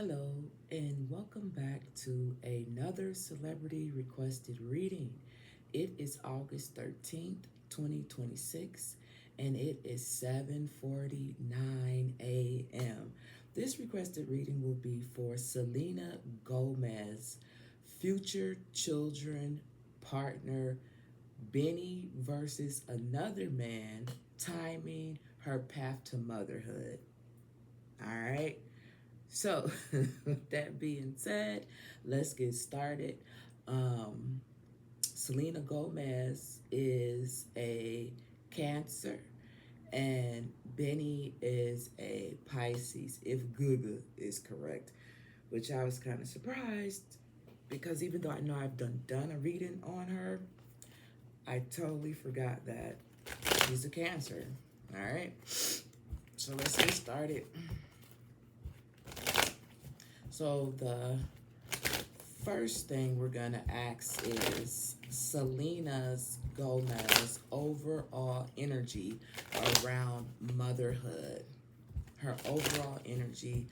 Hello, and welcome back to another celebrity requested reading. It is August 13th, 2026, and it is 7:49 a.m. This requested reading will be for Selena Gomez, future children partner Benny versus another man, timing her path to motherhood. All right. So, with that being said, let's get started. Um, Selena Gomez is a Cancer, and Benny is a Pisces, if Guga is correct, which I was kind of surprised because even though I know I've done a reading on her, I totally forgot that she's a Cancer. All right, so let's get started. So the first thing we're gonna ask is Selena's Gomez overall energy around motherhood. Her overall energy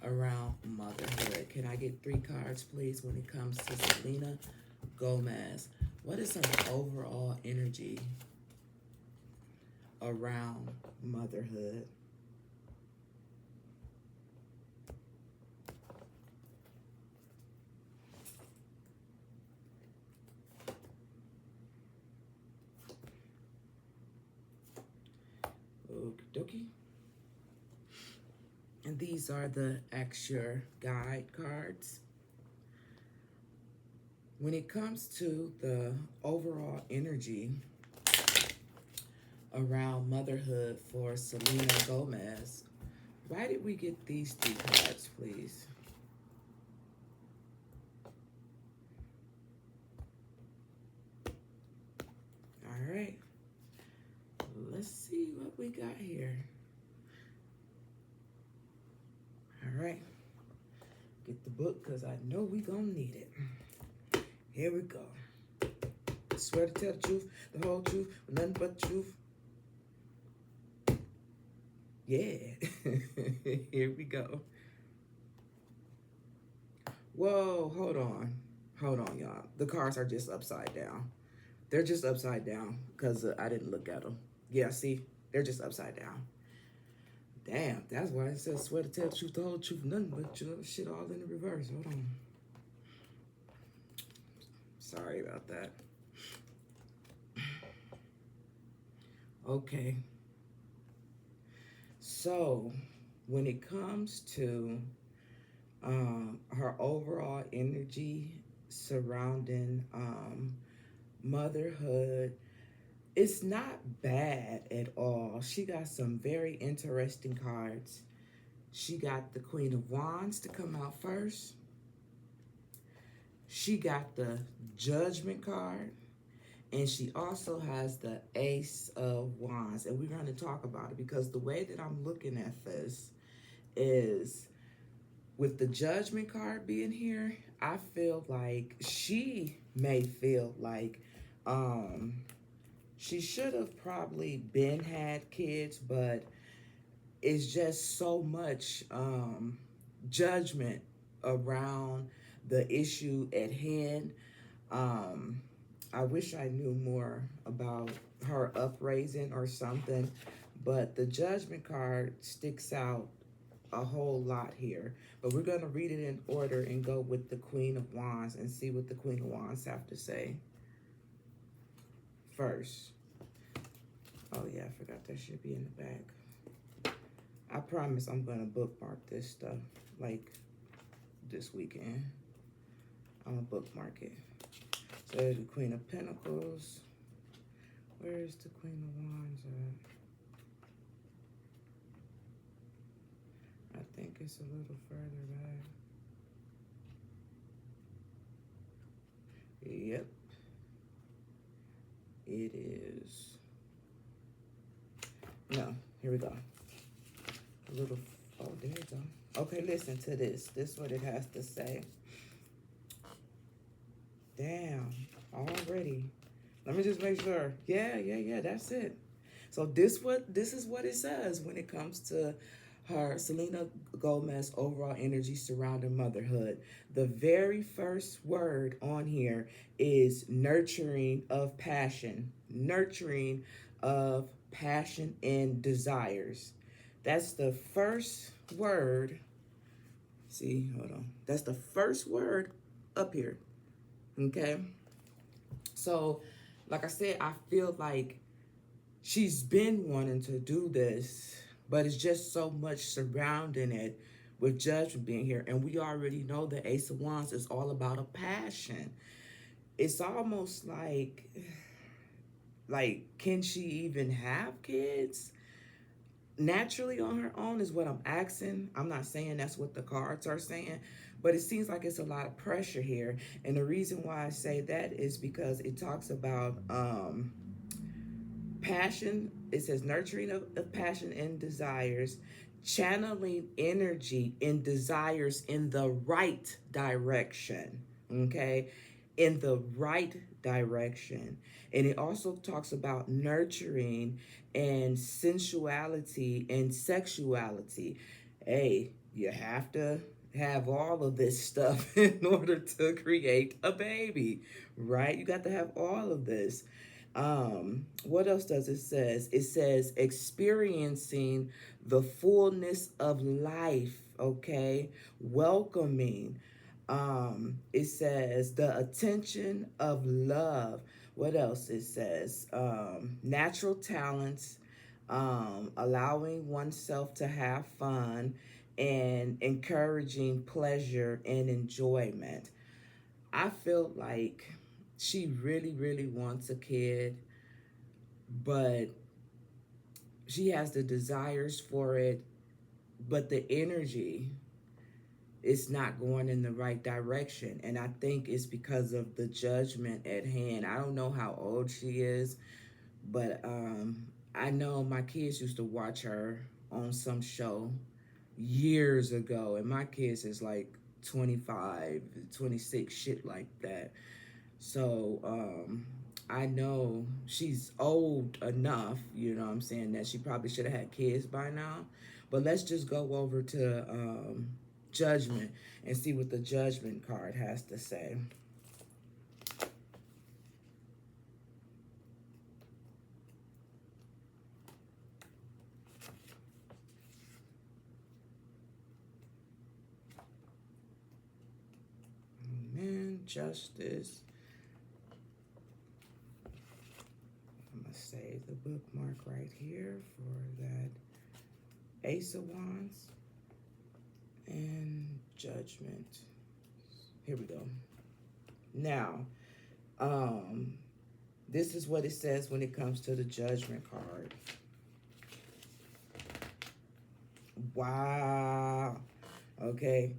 around motherhood. Can I get three cards, please, when it comes to Selena Gomez? What is her overall energy around motherhood? Okie dokie. And these are the Ask Guide cards. When it comes to the overall energy around motherhood for Selena Gomez, why did we get these three cards, please? All right, let's see what we got here. All right, get the book because I know we gonna need it. Here we go. I swear to tell the truth, the whole truth, nothing but the truth. Yeah, here we go. Whoa, hold on, y'all. The cards are just upside down. They're just upside down because I didn't look at them. Yeah, see, they're just upside down. Damn, that's why it says swear to tell the truth, the whole truth, nothing but shit all in the reverse. Hold on. Sorry about that. Okay. So, when it comes to her overall energy surrounding motherhood, it's not bad at all. She got some very interesting cards. She got the Queen of Wands to come out first. She got the Judgment card. And she also has the Ace of Wands. And we're going to talk about it because the way that I'm looking at this is with the Judgment card being here, I feel like she may feel like she should have probably been had kids, but it's just so much judgment around the issue at hand. Um, I wish I knew more about her upraising or something, but the Judgment card sticks out a whole lot here. But we're going to read it in order and go with the Queen of Wands and see what the Queen of Wands have to say first. Oh yeah, I forgot that should be in the back. I promise I'm going to bookmark this stuff like this weekend. I'm going to bookmark it. So there's the Queen of Pentacles. Where's the Queen of Wands at? I think it's a little further back. Yep. It is. No, here we go. A little, oh, there you go. Okay, listen to this. This is what it has to say. Damn, already. Let me just make sure. Yeah, that's it. So this is what it says when it comes to her Selena Gomez overall energy surrounding motherhood. The very first word on here is nurturing of passion. Nurturing of passion and desires. That's the first word. See, hold on. That's the first word up here. Okay. So, like I said, I feel like she's been wanting to do this, but it's just so much surrounding it with judgment being here. And we already know the Ace of Wands is all about a passion. It's almost like, can she even have kids? Naturally on her own is what I'm asking. I'm not saying that's what the cards are saying, but it seems like it's a lot of pressure here. And the reason why I say that is because it talks about passion. It says nurturing of passion and desires, channeling energy and desires in the right direction. Okay, in the right direction. And it also talks about nurturing and sensuality and sexuality. Hey, you have to have all of this stuff in order to create a baby, right? You got to have all of this. What else does it says? It says experiencing the fullness of life, okay? Welcoming. It says the attention of love. What else it says? Natural talents, allowing oneself to have fun, and encouraging pleasure and enjoyment. I feel like she really, really wants a kid, but she has the desires for it, but the energy is not going in the right direction. And I think it's because of the judgment at hand. I don't know how old she is, but I know my kids used to watch her on some show years ago, and my kids is like 25, 26, shit like that. So I know she's old enough, you know what I'm saying, that she probably should have had kids by now. But let's just go over to judgment and see what the judgment card has to say. Man, justice. I'm going to save the bookmark right here for that Ace of Wands and Judgment. Here we go. Now, this is what it says when it comes to the Judgment card. Wow. Okay,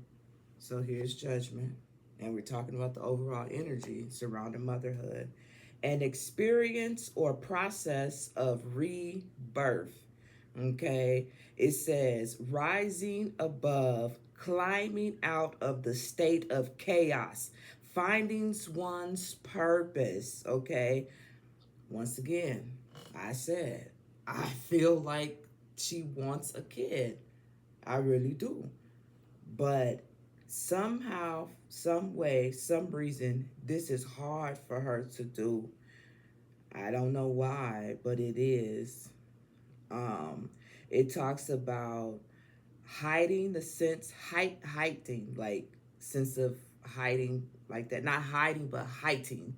so here's Judgment, and we're talking about the overall energy surrounding motherhood. An experience or process of rebirth. Okay, it says rising above, climbing out of the state of chaos, finding one's purpose. Okay, once again, I said, I feel like she wants a kid. I really do. But somehow, some way, some reason, this is hard for her to do. I don't know why, but it is. Um, it talks about hiding the sense, hiding, like sense of hiding, like that. Not hiding, but hiding.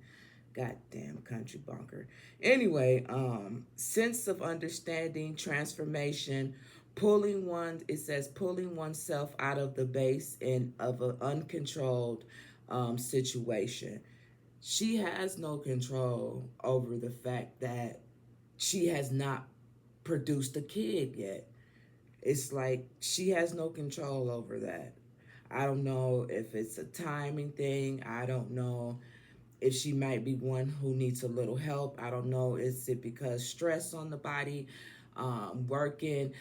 Goddamn country bunker. Anyway, sense of understanding, transformation, pulling one. It says pulling oneself out of the base and of an uncontrolled situation. She has no control over the fact that she has not produced a kid yet. It's like she has no control over that. I don't know if it's a timing thing. I don't know if she might be one who needs a little help. I don't know. Is it because stress on the body, working?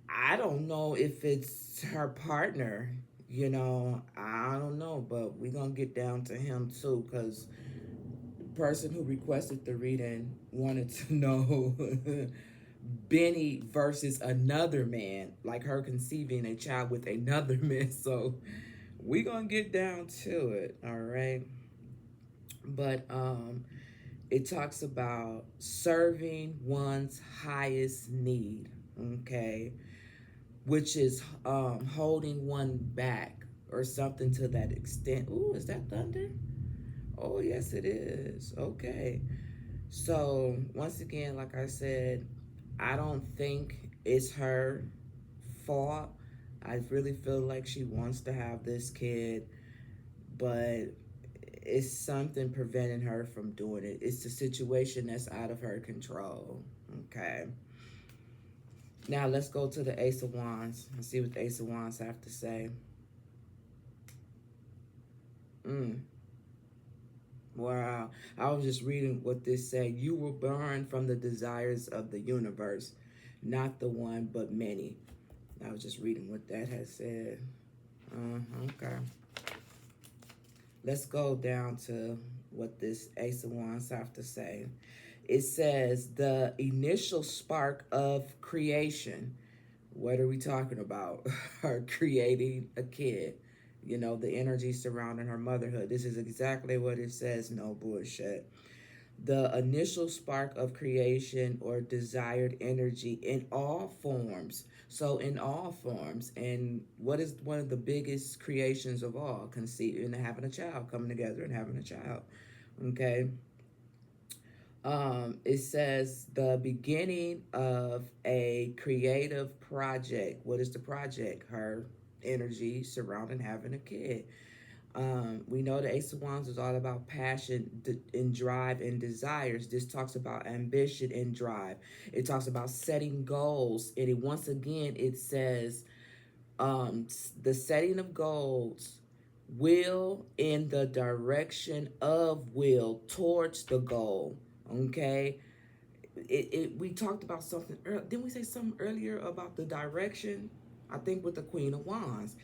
I don't know if it's her partner. You know, I don't know, but we're going to get down to him too, because the person who requested the reading wanted to know Benny versus another man, like her conceiving a child with another man. So we gonna get down to it, all right? But it talks about serving one's highest need, okay, which is holding one back or something to that extent. Ooh, is that thunder? Oh, yes, it is. Okay. So, once again, like I said, I don't think it's her fault. I really feel like she wants to have this kid, but it's something preventing her from doing it. It's a situation that's out of her control. Okay. Now let's go to the Ace of Wands and see what the Ace of Wands have to say. Mm. Wow. I was just reading what this said. You were born from the desires of the universe, not the one, but many. I was just reading what that has said. Okay. Let's go down to what this Ace of Wands have to say. It says the initial spark of creation. What are we talking about? Her creating a kid. You know, the energy surrounding her motherhood. This is exactly what it says. No bullshit. The initial spark of creation or desired energy in all forms. So, in all forms. And what is one of the biggest creations of all? Conceiving and having a child, coming together and having a child. Okay. It says the beginning of a creative project. What is the project? Her energy surrounding having a kid. We know the Ace of Wands is all about passion and drive and desires. This talks about ambition and drive. It talks about setting goals. And once again, it says the setting of goals will in the direction of will towards the goal. Okay. We talked about something. Didn't we say something earlier about the direction? I think with the Queen of Wands.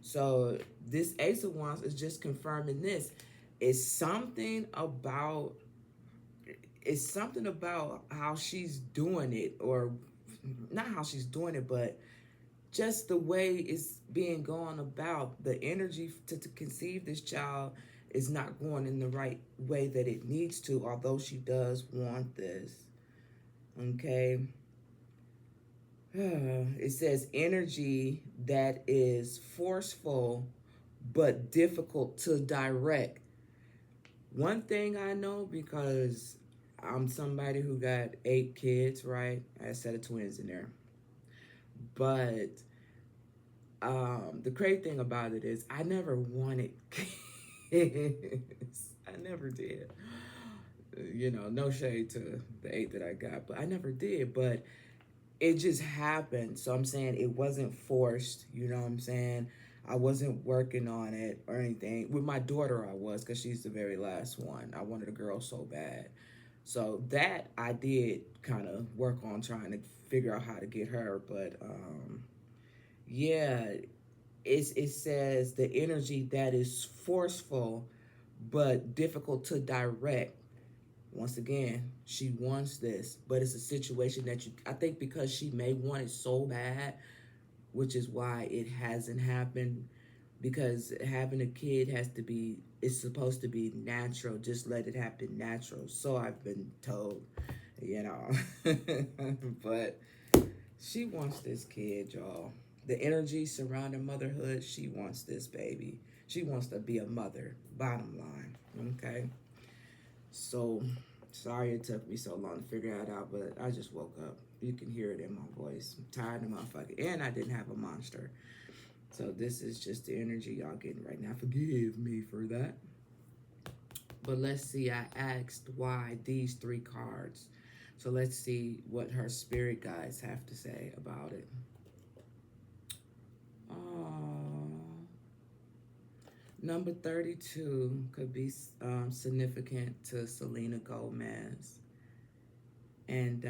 So this Ace of Wands is just confirming this. It's something about how she's doing it, or not how she's doing it, but just the way it's being gone about. The energy to conceive this child is not going in the right way that it needs to, although she does want this. Okay. It says energy that is forceful but difficult to direct. One thing I know, because I'm somebody who got 8 kids, right? I had a set of twins in there. But the crazy thing about it is I never wanted kids. I never did. You know, no shade to the 8 that I got, but I never did. But it just happened. So I'm saying it wasn't forced. You know what I'm saying? I wasn't working on it or anything. With my daughter, I was, because she's the very last one. I wanted a girl so bad. So that I did kind of work on trying to figure out how to get her. But yeah, it says the energy that is forceful but difficult to direct. Once again, she wants this, but it's a situation that I think because she may want it so bad, which is why it hasn't happened, because having a kid it's supposed to be natural. Just let it happen natural. So I've been told, you know. But she wants this kid, y'all. The energy surrounding motherhood, she wants this baby. She wants to be a mother, bottom line, okay? So, sorry it took me so long to figure that out, but I just woke up. You can hear it in my voice. I'm tired of motherfucker. And I didn't have a monster. So this is just the energy y'all getting right now. Forgive me for that. But let's see, I asked why these 3 cards. So let's see what her spirit guides have to say about it. Number 32 could be significant to Selena Gomez. And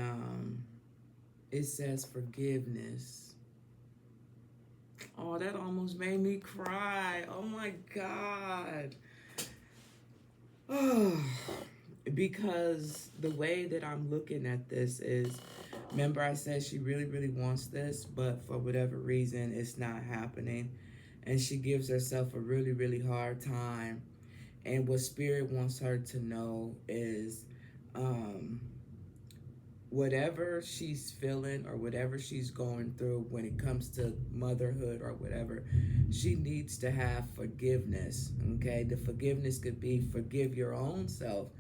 it says forgiveness. Oh, that almost made me cry. Oh my God. Oh, because the way that I'm looking at this is Remember, I said she really, really wants this, but for whatever reason, it's not happening. And she gives herself a really, really hard time. And what Spirit wants her to know is um, whatever she's feeling or whatever she's going through when it comes to motherhood or whatever, she needs to have forgiveness. Okay, the forgiveness could be forgive your own self,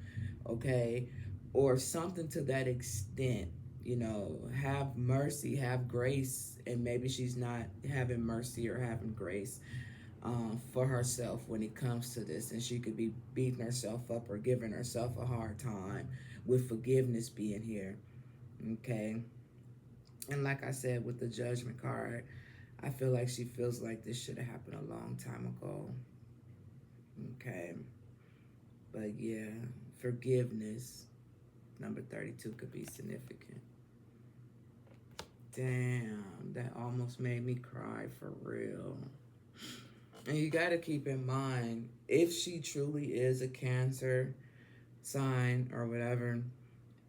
okay, or something to that extent. You know, have mercy, have grace, and maybe she's not having mercy or having grace for herself when it comes to this, and she could be beating herself up or giving herself a hard time with forgiveness being here. Okay. And like I said, with the judgment card, I feel like she feels like this should have happened a long time ago. Okay. But yeah, forgiveness, number 32, could be significant. Damn, that almost made me cry for real. And you got to keep in mind, if she truly is a Cancer sign or whatever,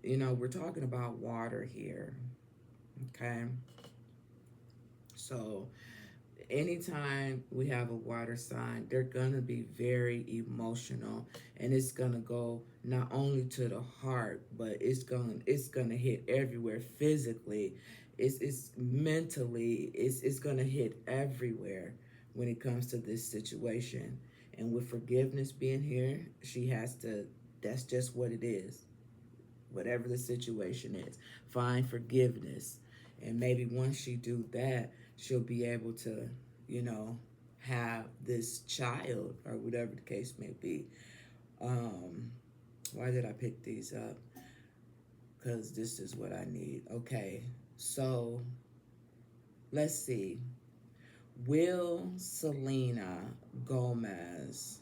you know, we're talking about water here. Okay. So anytime we have a water sign, they're gonna be very emotional, and it's gonna go not only to the heart, but it's gonna hit everywhere physically. It's mentally. It's gonna hit everywhere when it comes to this situation. And with forgiveness being here, she has to. That's just what it is. Whatever the situation is, find forgiveness, and maybe once she do that, she'll be able to, you know, have this child or whatever the case may be. um why did I pick these up? Because this is what I need. Okay, so let's see. Will Selena Gomez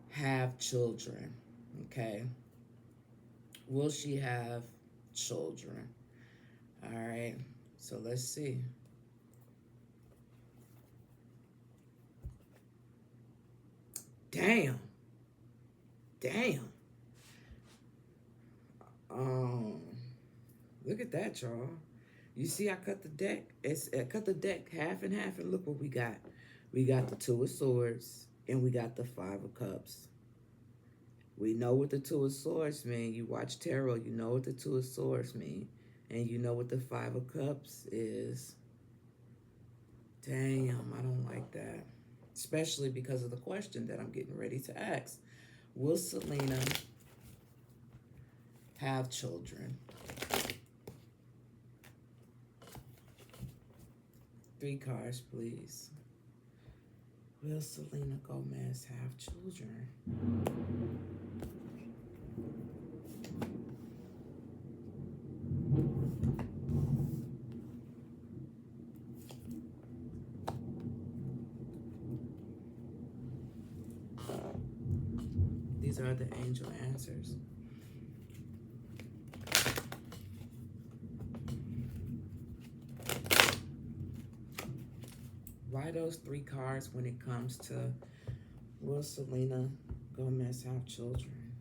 have children? Okay, will she have children? All right, so let's see. Damn. Damn. Um, Look at that, y'all. You see, I cut the deck. I cut the deck half and half, and look what we got. We got the Two of Swords, and we got the Five of Cups. We know what the Two of Swords mean. You watch tarot, you know what the Two of Swords mean, and you know what the Five of Cups is. Damn, I don't like that, especially because of the question that I'm getting ready to ask. Will Selena have children? Three cards, please. Will Selena Gomez have children? These are the angel answers. Why those three cards when it comes to will Selena Gomez have children?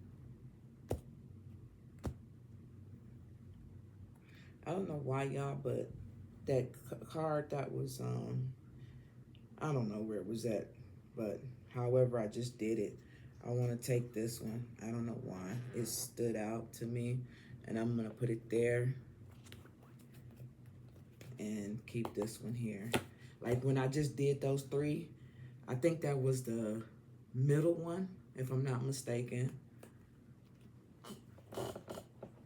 I don't know why, y'all, but that card that was, I don't know where it was at, but however I just did it, I want to take this one. I don't know why. It stood out to me, and I'm going to put it there and keep this one here. Like when I just did those three, I think that was the middle one, if I'm not mistaken. All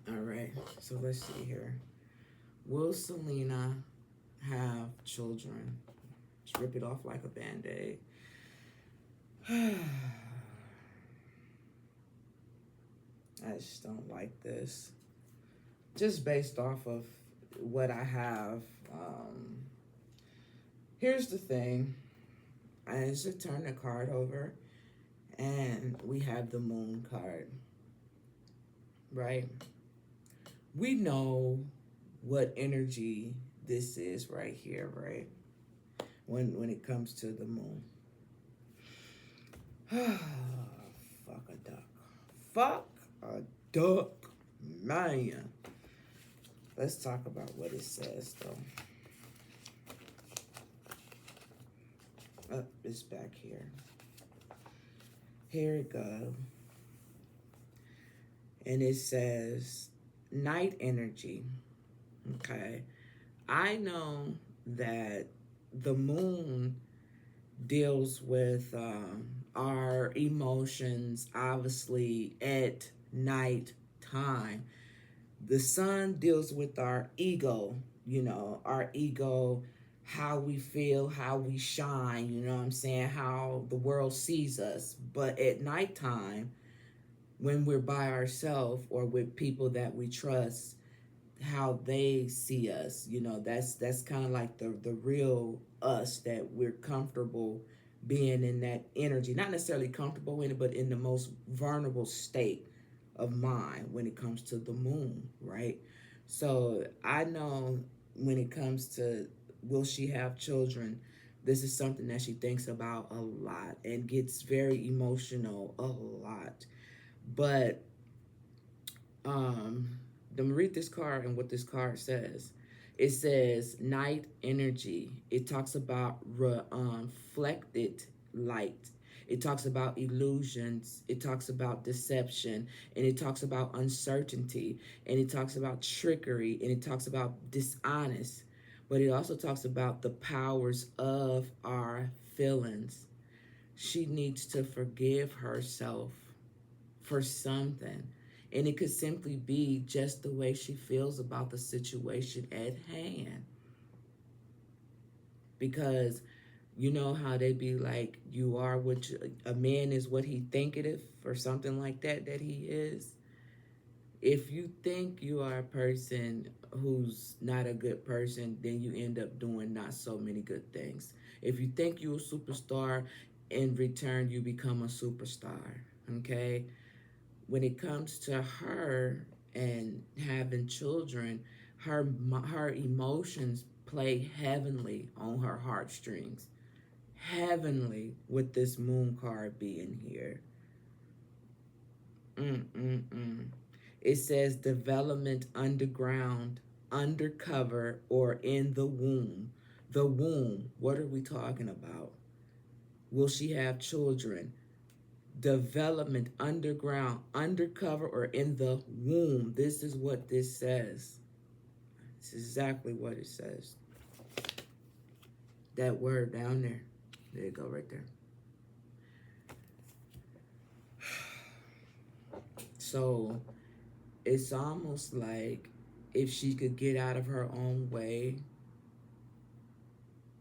right, so let's see here. Will Selena have children? Just rip it off like a Band-Aid. I just don't like this. Just based off of what I have. Here's the thing. I just turn the card over, and we have the Moon card, right? We know what energy this is right here, right? When it comes to the Moon. Fuck a duck. Fuck a duck, man. Let's talk about what it says, though. Oh, it's back here. Here it goes. And it says, night energy. Okay. I know that the moon deals with our emotions, obviously, at night time. The sun deals with our ego, our ego, how we feel, how we shine, you know what I'm saying, how the world sees us. But at nighttime, when we're by ourselves or with people that we trust, how they see us, that's kind of like the real us, that we're comfortable being in that energy, not necessarily comfortable in it, but in the most vulnerable state of mind when it comes to the moon, right? So I know when it comes to will she have children, this is something that she thinks about a lot and gets very emotional a lot. But um let me read this card and what this card says. It says night energy. It talks about reflected light. It talks about illusions. It talks about deception. And it talks about uncertainty. And it talks about trickery. And it talks about dishonest. But it also talks about the powers of our feelings. She needs to forgive herself for something. And it could simply be just the way she feels about the situation at hand. Because you know how they be like, you are what a man is what he thinketh, or something like that, that he is. If you think you are a person who's not a good person, then you end up doing not so many good things. If you think you're a superstar, in return, you become a superstar. Okay? When it comes to her and having children, her emotions play heavenly on her heartstrings. Heavenly, with this moon card being here. Mm-mm-mm. It says development underground, undercover, or in the womb. The womb, what are we talking about? Will she have children? Development underground, undercover, or in the womb. This is what this says. It's exactly what it says. That word down there. There you go, right there. So it's almost like if she could get out of her own way,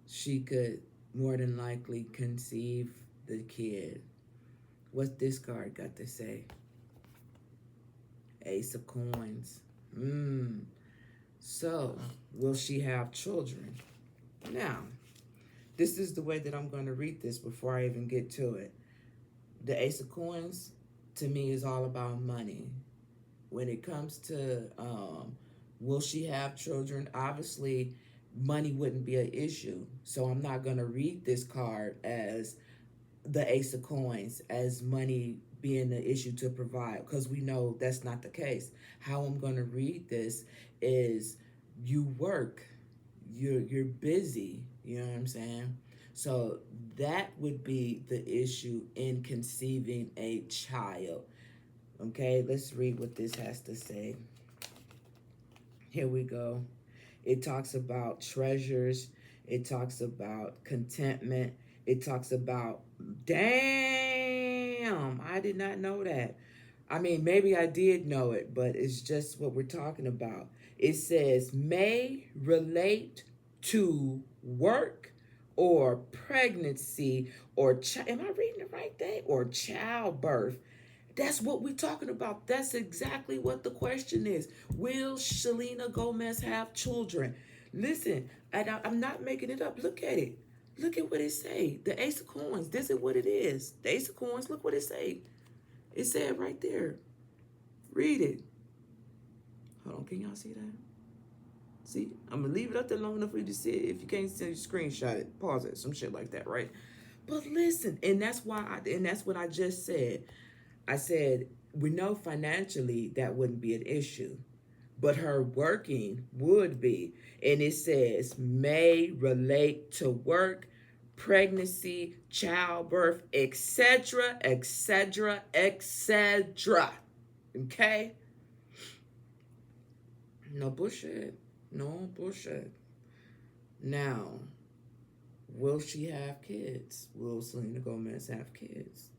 she could more than likely conceive the kid. What's this card got to say? Ace of Coins. So, will she have children? Now, this is the way that I'm going to read this before I even get to it. The Ace of Coins, to me, is all about money. When it comes to will she have children, obviously, money wouldn't be an issue. So I'm not going to read this card as the Ace of Coins, as money being the issue to provide, because we know that's not the case. How I'm going to read this is you work, you're busy, you know what I'm saying? So that would be the issue in conceiving a child. Okay, let's read what this has to say. Here we go. It talks about treasures. It talks about contentment. It talks about, damn, I did not know that. I mean, maybe I did know it, but it's just what we're talking about. It says, may relate to work or pregnancy or, am I reading the right thing? Or childbirth. That's what we're talking about. That's exactly what the question is. Will Selena Gomez have children? Listen, I'm not making it up. Look at it. Look at what it say. The Ace of Coins. This is what it is. The Ace of Coins. Look what it say. It said right there. Read it. Hold on. Can y'all see that? See, I'm gonna leave it up there long enough for you to see it. If you can't see it, screenshot it, pause it, some shit like that, right? But listen, and that's what I just said. I said, we know financially that wouldn't be an issue. but her working would be. And it says may relate to work, pregnancy, childbirth, etc., etc., etc. Okay? No bullshit. No bullshit. Now, will she have kids? Will Selena Gomez have kids?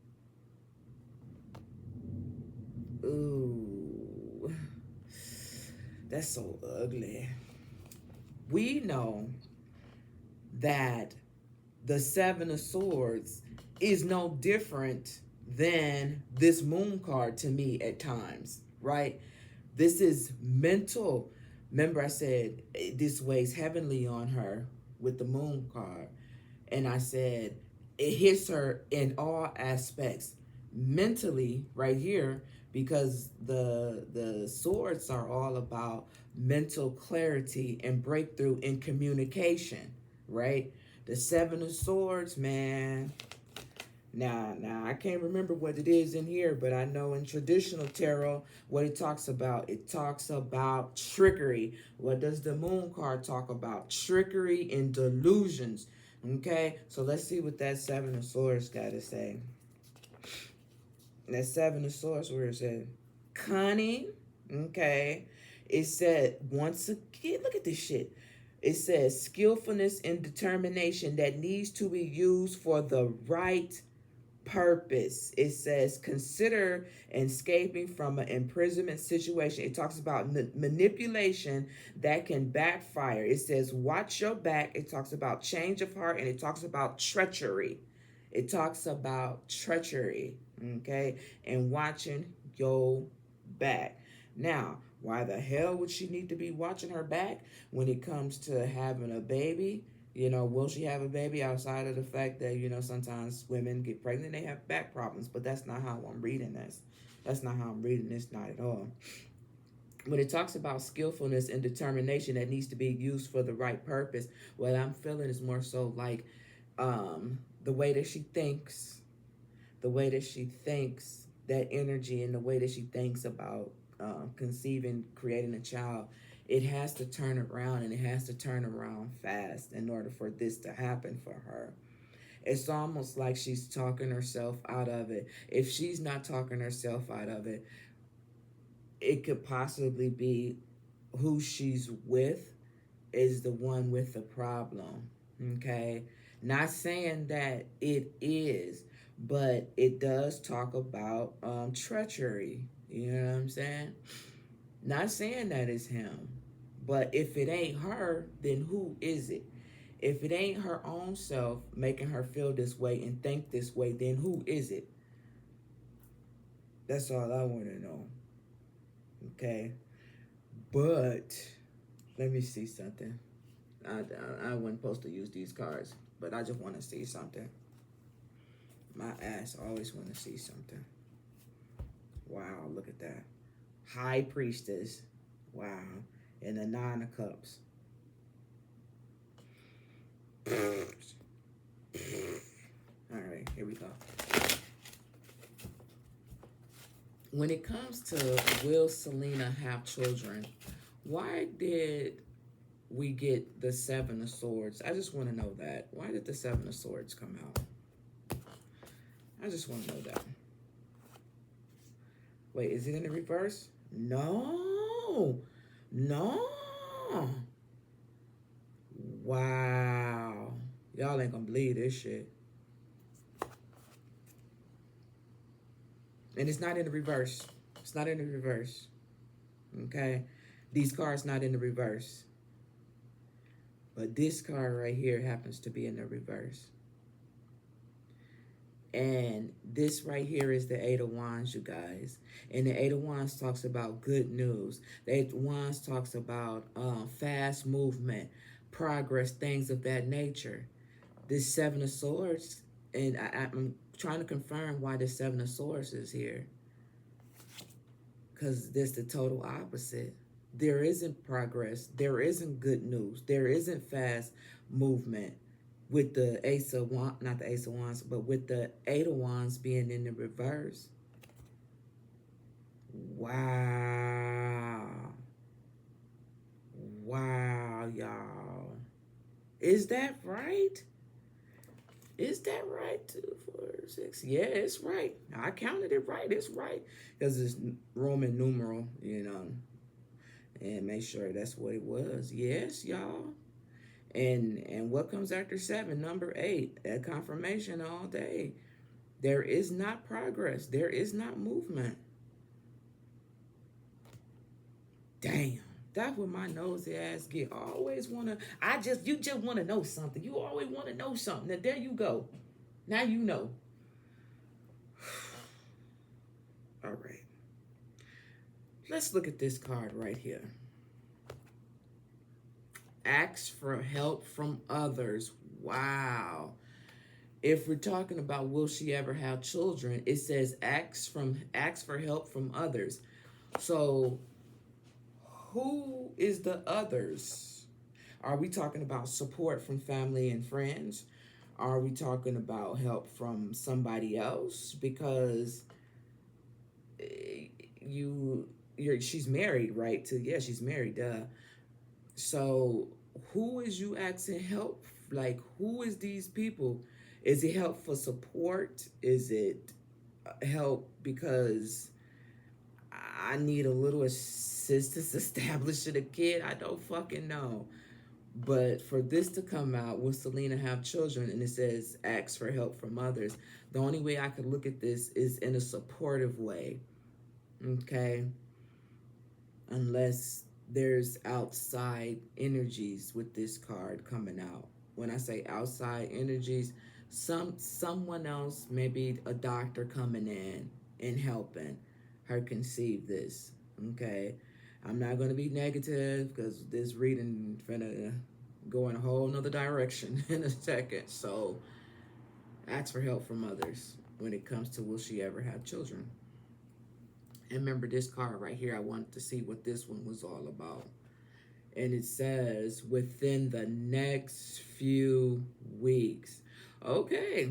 Ooh, that's so ugly. We know that the Seven of Swords is no different than this moon card to me at times, right? This is mental. Remember, I said this weighs heavenly on her with the moon card. And I said it hits her in all aspects. Mentally, right here, because the swords are all about mental clarity and breakthrough in communication, right? The Seven of Swords, man. Now I can't remember what it is in here, but I know in traditional tarot what it talks about. It talks about trickery. What does the moon card talk about? Trickery and delusions. Okay, so let's see what that Seven of Swords got to say. That Seven of Swords, where is it? Cunning. Okay, it said once again. Look at this shit. It says skillfulness and determination that needs to be used for the right purpose. It says consider escaping from an imprisonment situation. It talks about manipulation that can backfire. It says watch your back. It talks about change of heart, and it talks about treachery. It talks about treachery, okay, and watching your back. Now, why the hell would she need to be watching her back when it comes to having a baby? You know, will she have a baby outside of the fact that, you know, sometimes women get pregnant, they have back problems, but that's not how I'm reading this. That's not how I'm reading this, not at all. When it talks about skillfulness and determination that needs to be used for the right purpose, what I'm feeling is more so like the way that she thinks, that energy and the way that she thinks about conceiving, creating a child, it has to turn around, and it has to turn around fast in order for this to happen for her. It's almost like she's talking herself out of it. If she's not talking herself out of it, it could possibly be who she's with is the one with the problem. Okay? Not saying that it is, but it does talk about treachery. You know what I'm saying? Not saying that it's him, but if it ain't her, then who is it? If it ain't her own self making her feel this way and think this way, then who is it? That's all I want to know. Okay? But let me see something. I wasn't supposed to use these cards, but I just want to see something. My ass always want to see something. Wow, look at that. High Priestess. Wow. And the Nine of Cups. All right, here we go. When it comes to will Selena have children, why did we get the Seven of Swords? I just want to know that. Why did the Seven of Swords come out? I just want to know that. Wait, is it in the reverse? No. No. Wow. Y'all ain't gonna believe this shit. And it's not in the reverse. It's not in the reverse. Okay? These cards not in the reverse. But this card right here happens to be in the reverse. And this right here is the Eight of Wands, you guys. And the Eight of Wands talks about good news. The Eight of Wands talks about fast movement, progress, things of that nature. This Seven of Swords, and I'm trying to confirm why the Seven of Swords is here. Because this the total opposite. There isn't progress. There isn't good news. There isn't fast movement. With the Ace of Wands, not the Ace of Wands, but with the Eight of Wands being in the reverse. Wow. Wow, y'all. Is that right? Is that right? 2, 4, 6. Yeah, it's right. I counted it right. It's right. Because it's Roman numeral, and make sure that's what it was. Yes, y'all. And what comes after 7? Number 8. That confirmation all day. There is not progress. There is not movement. Damn. That's what my nosy ass get. Always wanna. You just wanna know something. You always wanna know something. Now there you go. Now you know. All right. Let's look at this card right here. Ask for help from others. Wow. If we're talking about will she ever have children, it says ask for help from others. So who is the others? Are we talking about support from family and friends? Are we talking about help from somebody else? Because she's married, right? She's married. So who is you asking help? Like, who is these people? Is it help for support? Is it help because I need a little assistance establishing a kid? I don't fucking know. But for this to come out, will Selena have children? And it says, ask for help from others. The only way I could look at this is in a supportive way. Okay? Unless there's outside energies with this card coming out. When I say outside energies, someone else, maybe a doctor coming in and helping her conceive this. Okay? I'm not going to be negative because this reading finna go in a whole nother direction in a second. So ask for help from others when it comes to will she ever have children. And remember this card right here, I wanted to see what this one was all about. And it says within the next few weeks. Okay.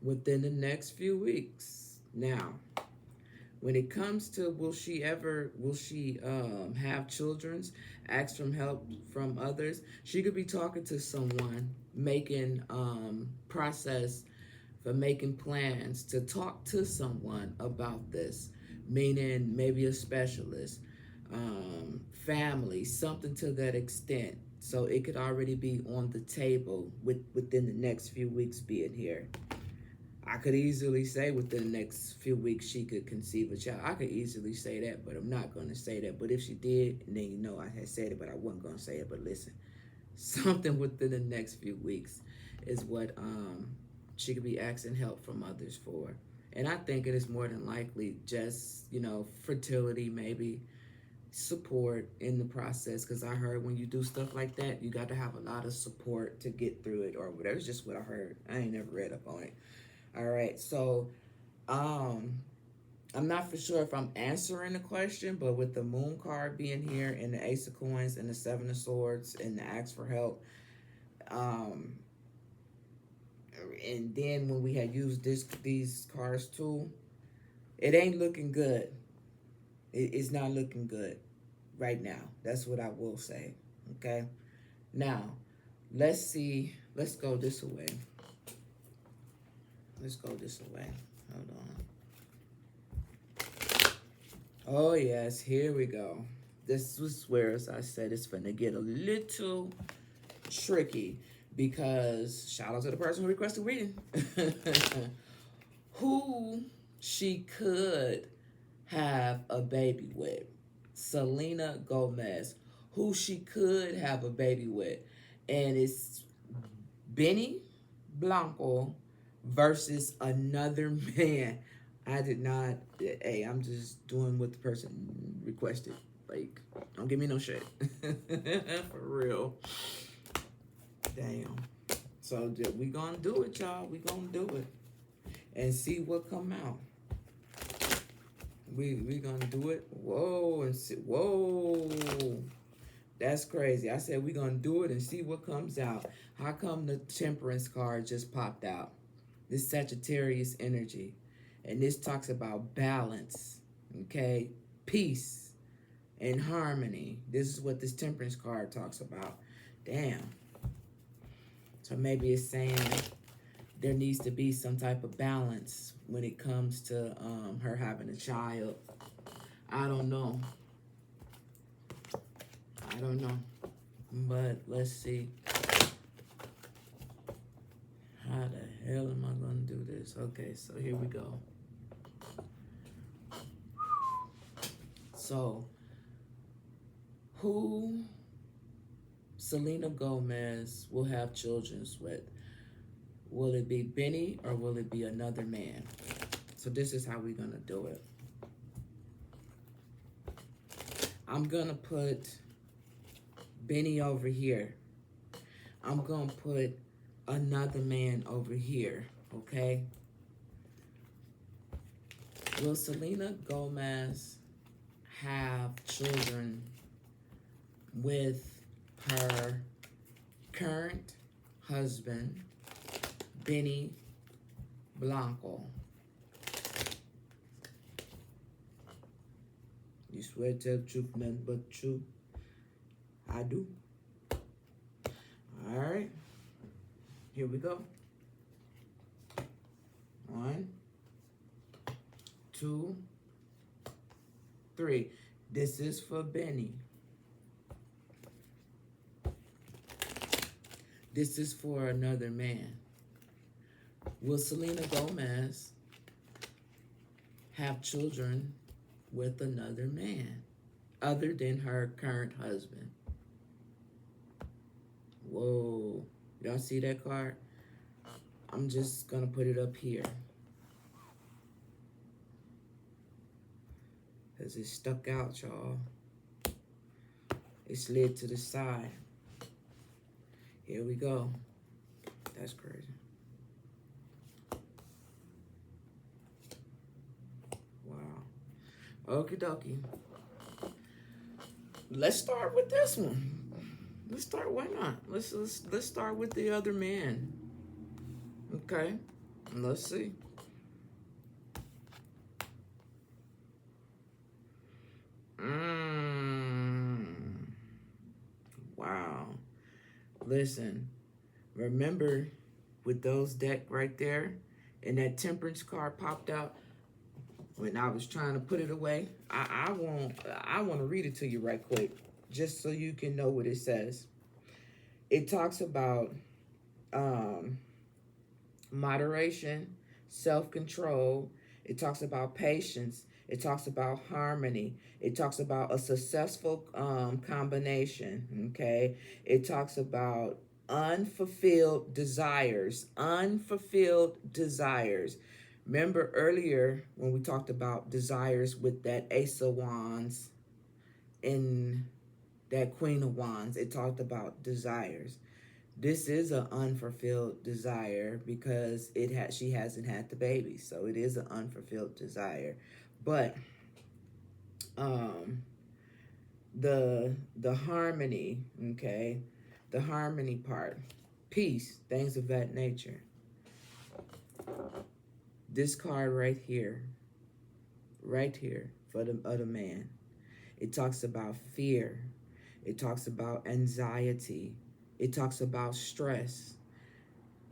Within the next few weeks. Now, when it comes to will she have children, ask from help from others, she could be talking to someone, making process for making plans to talk to someone about this, meaning maybe a specialist, family, something to that extent. So it could already be on the table within the next few weeks being here. I could easily say within the next few weeks she could conceive a child. I could easily say that, but I'm not going to say that. But if she did, then I had said it, but I wasn't going to say it. But listen, something within the next few weeks is what she could be asking help from others for. And I think it is more than likely just, fertility, maybe support in the process. Because I heard when you do stuff like that, you got to have a lot of support to get through it or whatever. It's just what I heard. I ain't never read up on it. All right, so I'm not for sure if I'm answering the question, but with the moon card being here and the ace of coins and the 7 of swords and the ask for help, and then when we had used these cards too, it ain't looking good. It's not looking good right now. That's what I will say. Okay, now let's see. Let's go this way. Let's go this way. Hold on. Oh, yes. Here we go. This was where, as I said, it's going to get a little tricky because shout out to the person who requested reading. Who she could have a baby with. Selena Gomez. Who she could have a baby with. And it's Benny Blanco versus another man. I did not. Hey, I'm just doing what the person requested. Like, don't give me no shit. For real. Damn. So we gonna do it, y'all. We gonna do it and see what come out. We gonna do it. Whoa, and see. Whoa. That's crazy. I said we gonna do it and see what comes out. How come the Temperance card just popped out? This Sagittarius energy. And this talks about balance, okay? Peace and harmony. This is what this temperance card talks about. Damn. So maybe it's saying there needs to be some type of balance when it comes to her having a child. I don't know. I don't know. But let's see. How the hell am I going to do this? Okay, so here we go. So, who Selena Gomez will have children with? Will it be Benny or will it be another man? So this is how we're going to do it. I'm going to put Benny over here. I'm going to put another man over here, okay? Will Selena Gomez have children with her current husband, Benny Blanco? You swear to tell the truth, nothing but the truth? I do. All right. Here we go. 1, 2, 3. This is for Benny. This is for another man. Will Selena Gomez have children with another man other than her current husband? Whoa. Y'all see that card? I'm just going to put it up here, because it stuck out, y'all. It slid to the side. Here we go. That's crazy. Wow. Okie dokie. Let's start with this one. Let's start. Why not? Let's start with the other man. Okay. Let's see. Wow. Listen. Remember, with those deck right there, and that temperance card popped out when I was trying to put it away. I want to read it to you right quick, just so you can know what it says. It talks about moderation, self-control. It talks about patience. It talks about harmony. It talks about a successful combination, okay? It talks about unfulfilled desires. Unfulfilled desires. Remember earlier when we talked about desires with that Ace of Wands and that Queen of Wands, it talked about desires. This is an unfulfilled desire because she hasn't had the baby, so it is an unfulfilled desire. But the harmony, okay, the harmony part, peace, things of that nature. This card right here for the other man, it talks about fear. It talks about anxiety. It talks about stress.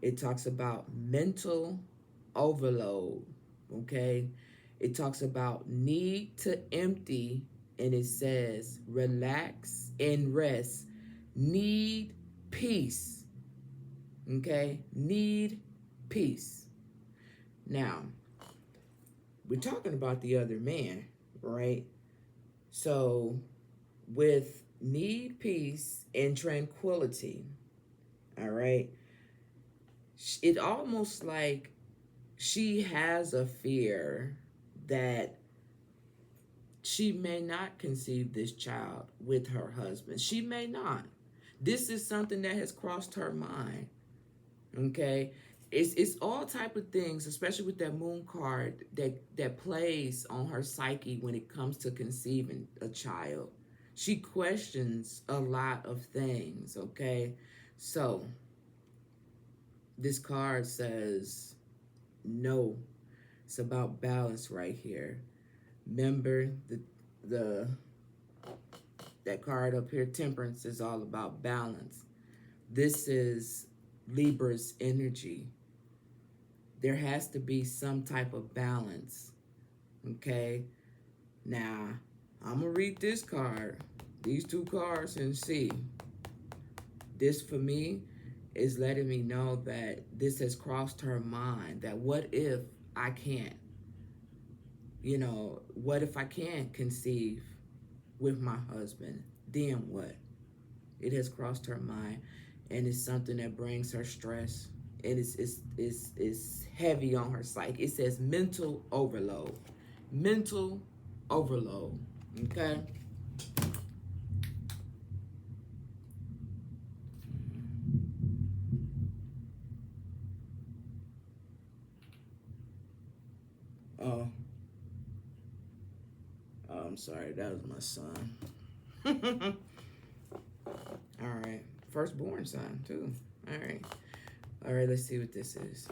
It talks about mental overload, okay? It talks about need to empty, and it says relax and rest. Need peace, okay? Need peace. Now, we're talking about the other man, right? So, with need peace and tranquility, all right, it almost like she has a fear that she may not conceive this child with her husband. She may not. This is something that has crossed her mind, okay? It's all type of things, especially with that moon card, that plays on her psyche when it comes to conceiving a child. She questions a lot of things, okay? So, this card says, no, it's about balance right here. Remember, the That card up here, Temperance, is all about balance. This is Libra's energy. There has to be some type of balance. Okay? Now, I'm going to read this card, these two cards, and see. This, for me, is letting me know that this has crossed her mind, that what if I can't? You know, what if I can't conceive with my husband? Then what? It has crossed her mind, and it's something that brings her stress, and it's heavy on her psyche. It says mental overload. Mental overload. Okay? Oh, I'm sorry. That was my son. All right. Firstborn son, too. All right. All right, let's see what this is.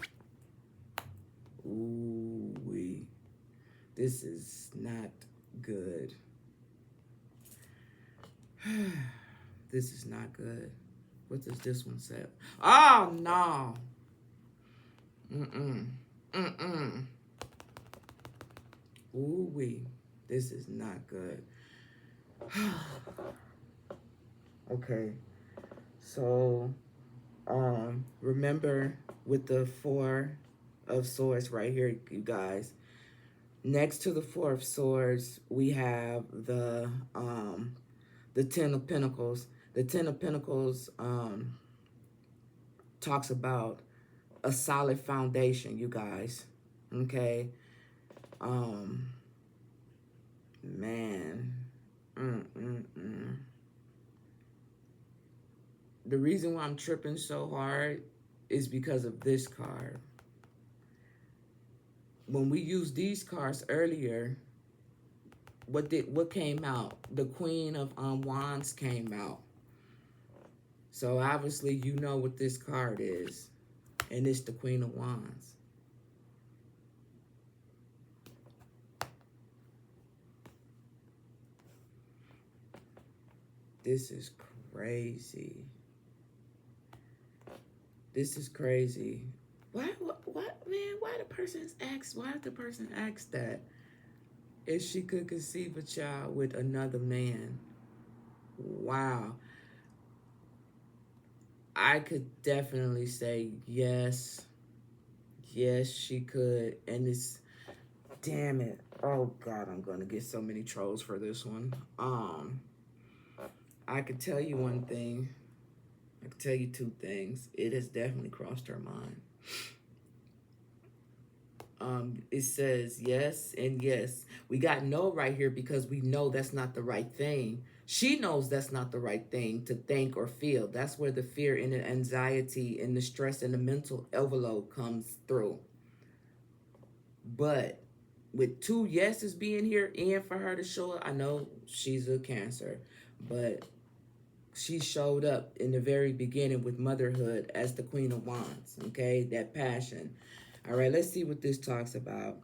Ooh, this is not good. This is not good. What does this one say? Oh, no. Mm-mm. Mm-mm. Ooh, this is not good. Okay. So, remember with the Four of Swords right here, you guys. Next to the Four of Swords, we have the Ten of Pentacles. The Ten of Pentacles talks about a solid foundation, you guys. Okay. Man. The reason why I'm tripping so hard is because of this card. When we used these cards earlier, what came out? The Queen of Wands came out. So obviously you know what this card is. And it's the Queen of Wands. This is crazy. This is crazy. What, man? Why the person asked that? If she could conceive a child with another man. Wow. I could definitely say yes. Yes, she could. And it's, damn it. Oh, God, I'm going to get so many trolls for this one. I could tell you one thing. I could tell you two things. It has definitely crossed her mind. It says yes and yes. We got no right here because we know that's not the right thing. She knows that's not the right thing to think or feel. That's where the fear and the anxiety and the stress and the mental overload comes through. But with two yeses being here and for her to show up, I know she's a Cancer, but she showed up in the very beginning with motherhood as the Queen of Wands, okay? That passion. All right, let's see what this talks about.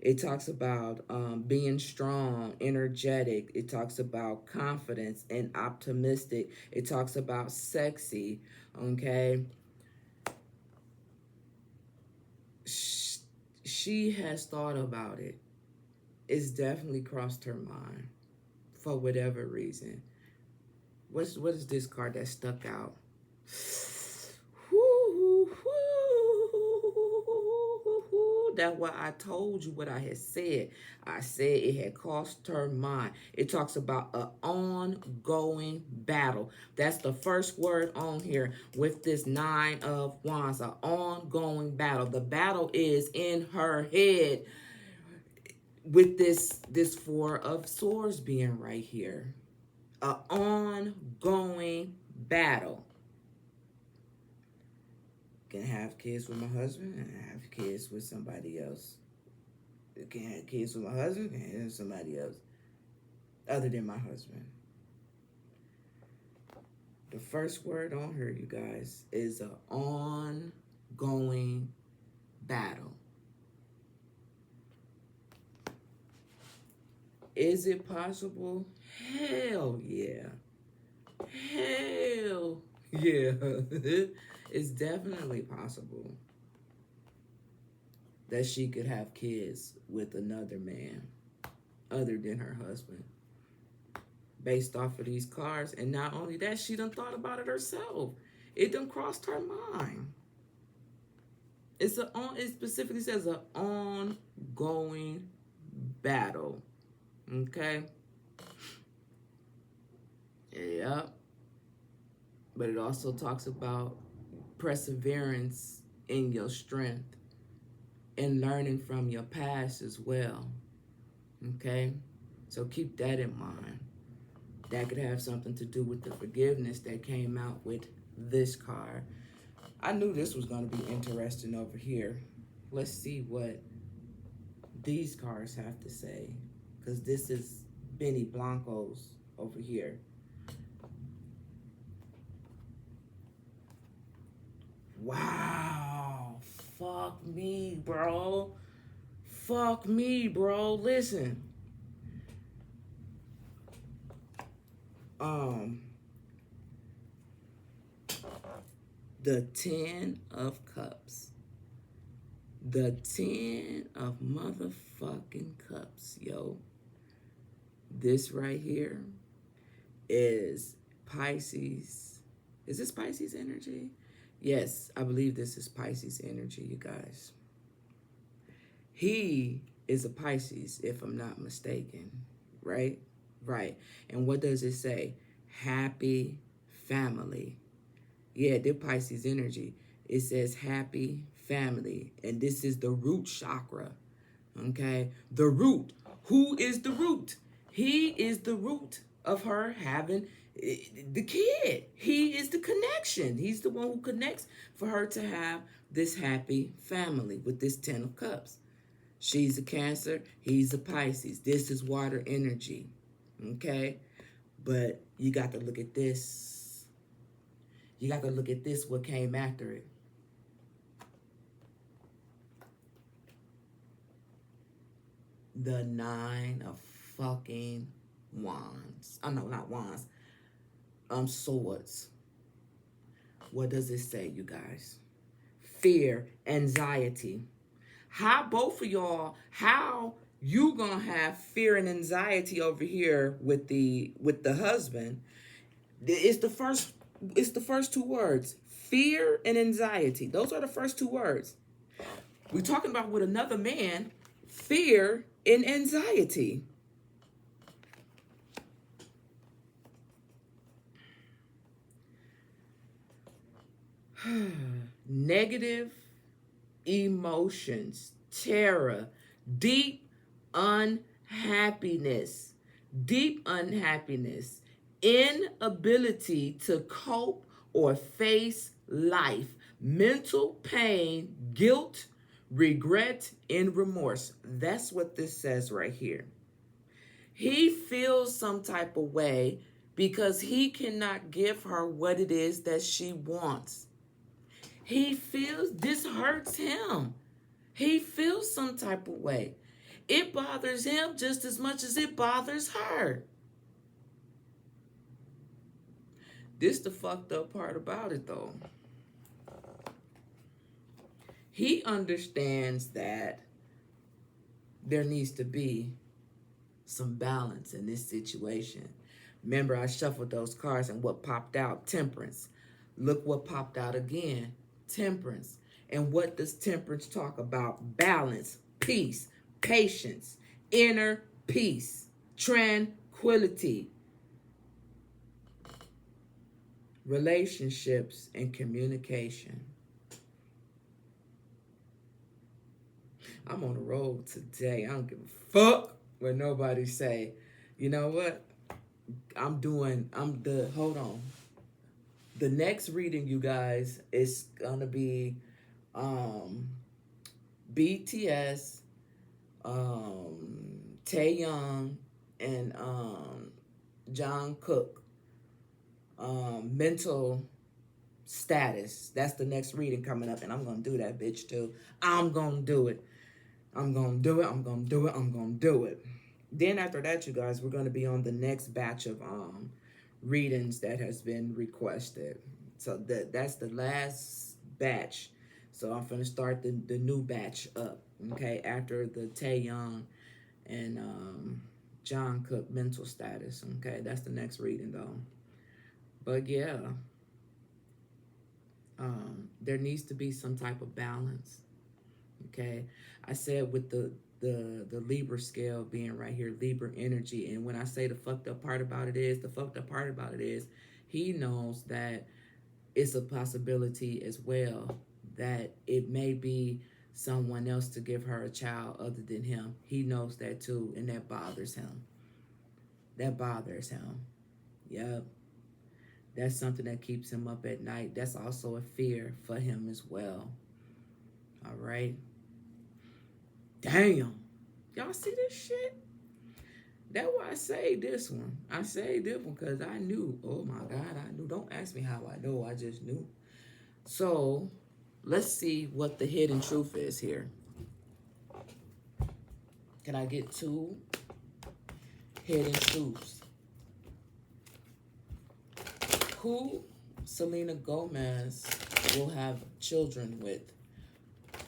It talks about being strong, energetic. It talks about confidence and optimistic. It talks about sexy, okay? She has thought about it. It's definitely crossed her mind for whatever reason. What is this card that stuck out? That's what I told you, what I had said. I said it had cost her mind. It talks about an ongoing battle. That's the first word on here with this Nine of Wands, an ongoing battle. The battle is in her head with this Four of Swords being right here. An ongoing battle. Can have kids with my husband and have kids with somebody else. Can have kids with my husband and have somebody else other than my husband. The first word on her, you guys, is an ongoing battle. Is it possible? Hell yeah. Hell yeah. It's definitely possible that she could have kids with another man other than her husband based off of these cards. And not only that, she done thought about it herself. It done crossed her mind. It specifically says an ongoing battle. Okay? Yep. But it also talks about perseverance in your strength and learning from your past as well. Okay? So keep that in mind. That could have something to do with the forgiveness that came out with this card. I knew this was going to be interesting over here. Let's see what these cards have to say. Because this is Benny Blanco's over here. Wow. Fuck me, bro. Fuck me, bro. Listen. The 10 of Cups. The 10 of motherfucking cups, yo. This right here is Pisces. Is this Pisces energy? Yes, I believe this is Pisces energy, you guys. He is a Pisces, if I'm not mistaken, right? Right. And what does it say? Happy family. Yeah, they're Pisces energy. It says happy family. And this is the root chakra. Okay? The root. Who is the root? He is the root of her having the kid. He is the connection. He's the one who connects for her to have this happy family with this 10 of cups. She's a Cancer. He's a Pisces. This is water energy. Okay? But you got to look at this. You got to look at this, what came after it. The 9 of fucking wands. Oh, no, not wands. Swords. What does it say, you guys? Fear, anxiety. How both of y'all, how you gonna have fear and anxiety over here with the husband? It's the first two words. Fear and anxiety. Those are the first two words. We're talking about with another man, fear and anxiety. Negative emotions, terror, deep unhappiness, inability to cope or face life, mental pain, guilt, regret, and remorse. That's what this says right here. He feels some type of way because he cannot give her what it is that she wants. He feels this hurts him. He feels some type of way. It bothers him just as much as it bothers her. This the fucked up part about it, though. He understands that there needs to be some balance in this situation. Remember, I shuffled those cards and what popped out? Temperance. Look what popped out again. Temperance. And what does temperance talk about? Balance, peace, patience, inner peace, tranquility, relationships, and communication. I'm on the road today. I don't give a fuck what nobody say. You know what? Hold on. The next reading, you guys, is gonna be BTS, Taeyoung, and John Cook. Mental status. That's the next reading coming up, and I'm gonna do that bitch too. I'm gonna do it. I'm gonna do it. I'm gonna do it. I'm gonna do it. Then after that, you guys, we're going to be on the next batch of readings that has been requested. So that's the last batch. So I'm going to start the new batch up, okay, after the Tae Young and John Cook mental status, okay? That's the next reading, though. But yeah, there needs to be some type of balance, okay? I said with the Libra scale being right here, Libra energy, and when I say the fucked up part about it is, he knows that it's a possibility as well that it may be someone else to give her a child other than him. He knows that too, and that bothers him. That bothers him. Yep. That's something that keeps him up at night. That's also a fear for him as well. All right. Damn. Y'all see this shit? That's why I saved this one. I saved this one because I knew. Oh my God, I knew. Don't ask me how I know. I just knew. So let's see what the hidden truth is here. Can I get two hidden truths? Who Selena Gomez will have children with?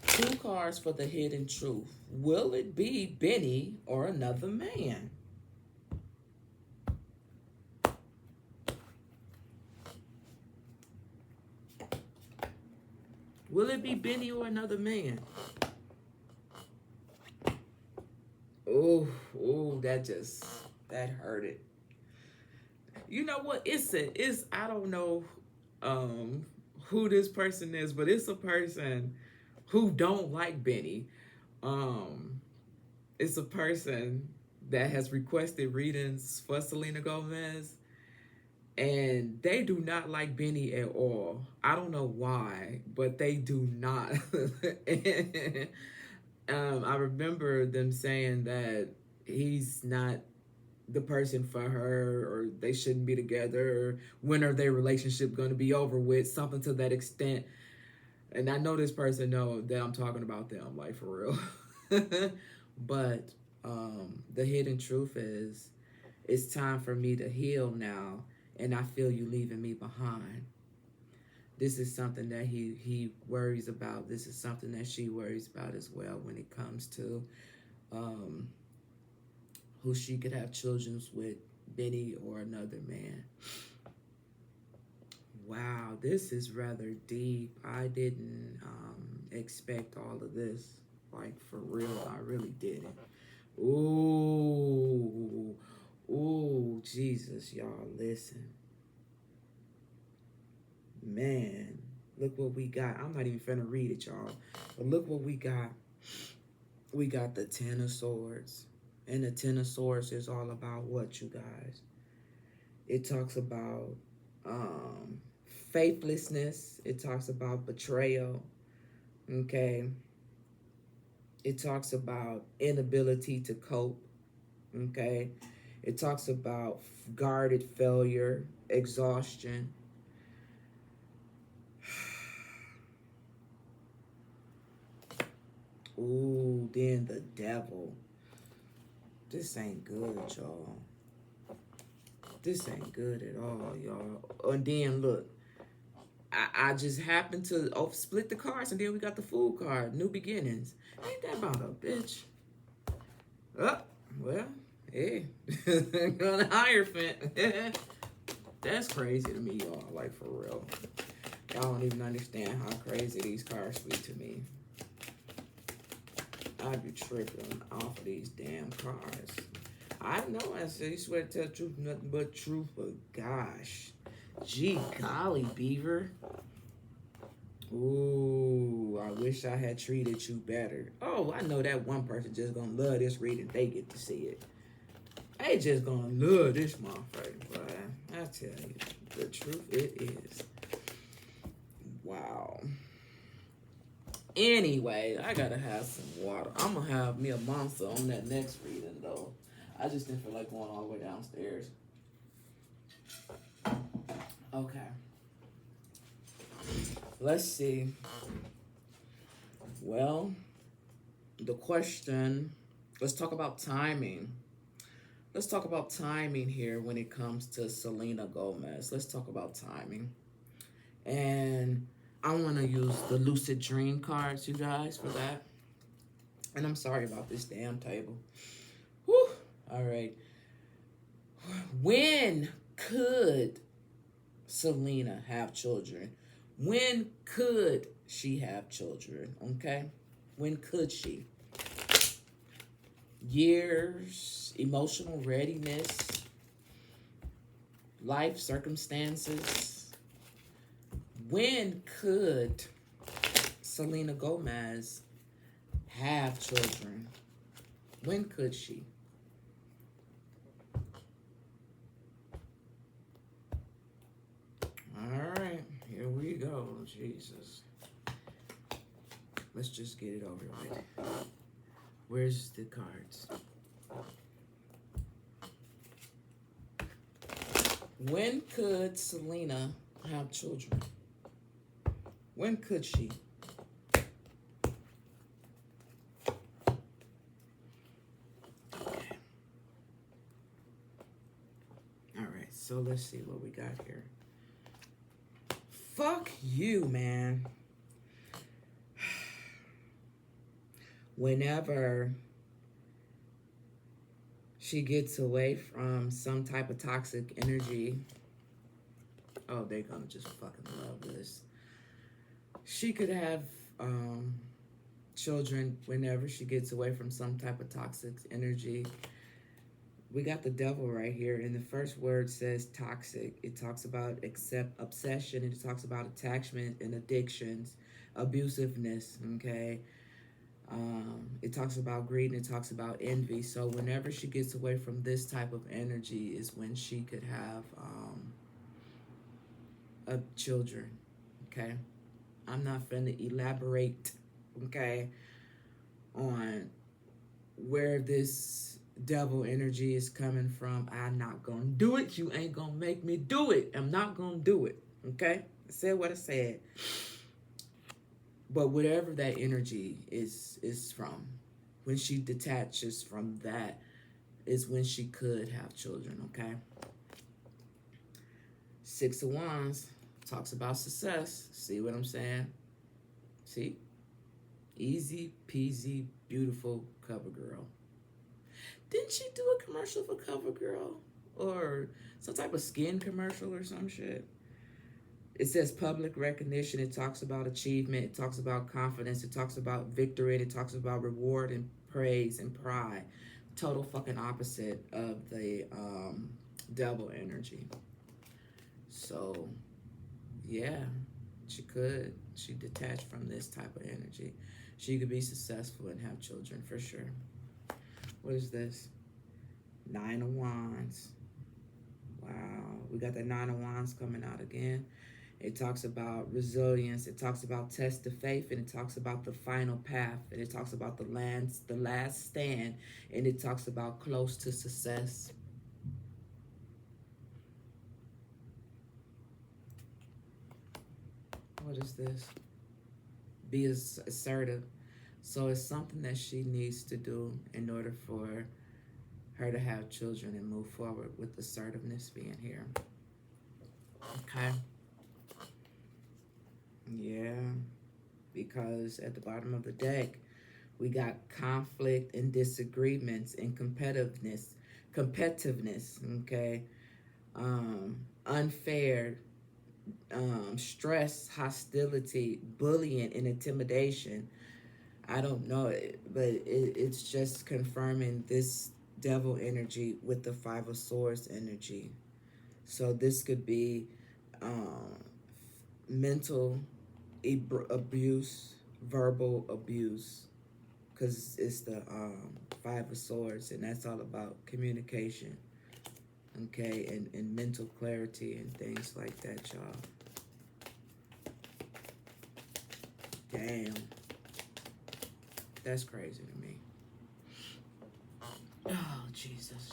Two cards for the hidden truth. Will it be Benny or another man? Will it be Benny or another man? Oh, that hurt it. You know what? It's I don't know who this person is, but it's a person who don't like Benny. Um, it's a person that has requested readings for Selena Gomez, and they do not like Benny at all. I don't know why, but they do not. I remember them saying that he's not the person for her, or they shouldn't be together, or when are their relationship going to be over with, something to that extent. And I know this person know that I'm talking about them, like for real. But the hidden truth is, it's time for me to heal now, and I feel you leaving me behind. This is something that he worries about. This is something that she worries about as well when it comes to um, who she could have children with, Benny or another man. Wow, this is rather deep. I didn't expect all of this. Like, for real, I really didn't. Ooh, ooh, Jesus, y'all, listen. Man, look what we got. I'm not even finna read it, y'all. But look what we got. We got the Ten of Swords. And the Ten of Swords is all about what, you guys? It talks about faithlessness. It talks about betrayal. Okay. It talks about inability to cope. Okay. It talks about guarded failure, exhaustion. Ooh, then the devil. This ain't good, y'all. This ain't good at all, y'all. And then look, I just happened to split the cards, and then we got the Fool card, New Beginnings. Ain't that about a bitch? Oh, well, hey, on the Hierophant. That's crazy to me, y'all. Like, for real. Y'all don't even understand how crazy these cards speak to me. I be tripping off of these damn cards. I know I say you swear to tell the truth, nothing but truth, but gosh. Gee golly, Beaver. Ooh, I wish I had treated you better. Oh, I know that one person just gonna love this reading. They get to see it. They just gonna love this motherfucker, boy. I tell you, the truth it is. Wow. Anyway, I gotta have some water. I'm gonna have me a monster on that next reading, though. I just didn't feel like going all the way downstairs. Okay. Let's see. Well, the question, let's talk about timing. Let's talk about timing here when it comes to Selena Gomez. Let's talk about timing. And I want to use the lucid dream cards, you guys, for that. And I'm sorry about this damn table. Whew. All right. When could Selena have children? When could she have children? Okay. When could she? Years, emotional readiness, life circumstances. When could Selena Gomez have children? When could she? All right, here we go. Jesus. Let's just get it over with. Where's the cards? When could Selena have children? When could she? Okay. All right, so let's see what we got here. Fuck you, man. Whenever she gets away from some type of toxic energy, oh, they're gonna just fucking love this. She could have children whenever she gets away from some type of toxic energy. We got the devil right here, and the first word says toxic. It talks about obsession, it talks about attachment and addictions, abusiveness, okay? It talks about greed, and it talks about envy. So whenever she gets away from this type of energy is when she could have children, okay? I'm not finna elaborate, okay, on where this devil energy is coming from. I'm not gonna do it. You ain't gonna make me do it. I'm not gonna do it, okay? I said what I said. But whatever that energy is from, when she detaches from that is when she could have children, okay? Six of Wands talks about success. See what I'm saying? See? Easy peasy, beautiful CoverGirl. Didn't she do a commercial for CoverGirl? Or some type of skin commercial or some shit? It says public recognition. It talks about achievement. It talks about confidence. It talks about victory. And it talks about reward and praise and pride. Total fucking opposite of the devil energy. So, yeah, she could. She detached from this type of energy. She could be successful and have children for sure. What is this? Nine of Wands. Wow. We got the Nine of Wands coming out again. It talks about resilience. It talks about test of faith, and it talks about the final path, and it talks about the last stand, and it talks about close to success. What is this? Be assertive. So it's something that she needs to do in order for her to have children and move forward with assertiveness being here. Okay. Yeah. Because at the bottom of the deck, we got conflict and disagreements and competitiveness, okay? Unfair, stress, hostility, bullying, and intimidation. I don't know, but it's just confirming this devil energy with the Five of Swords energy. So this could be mental abuse, verbal abuse, because it's the Five of Swords, and that's all about communication, okay, and mental clarity and things like that, y'all. Damn. That's crazy to me. Oh, Jesus.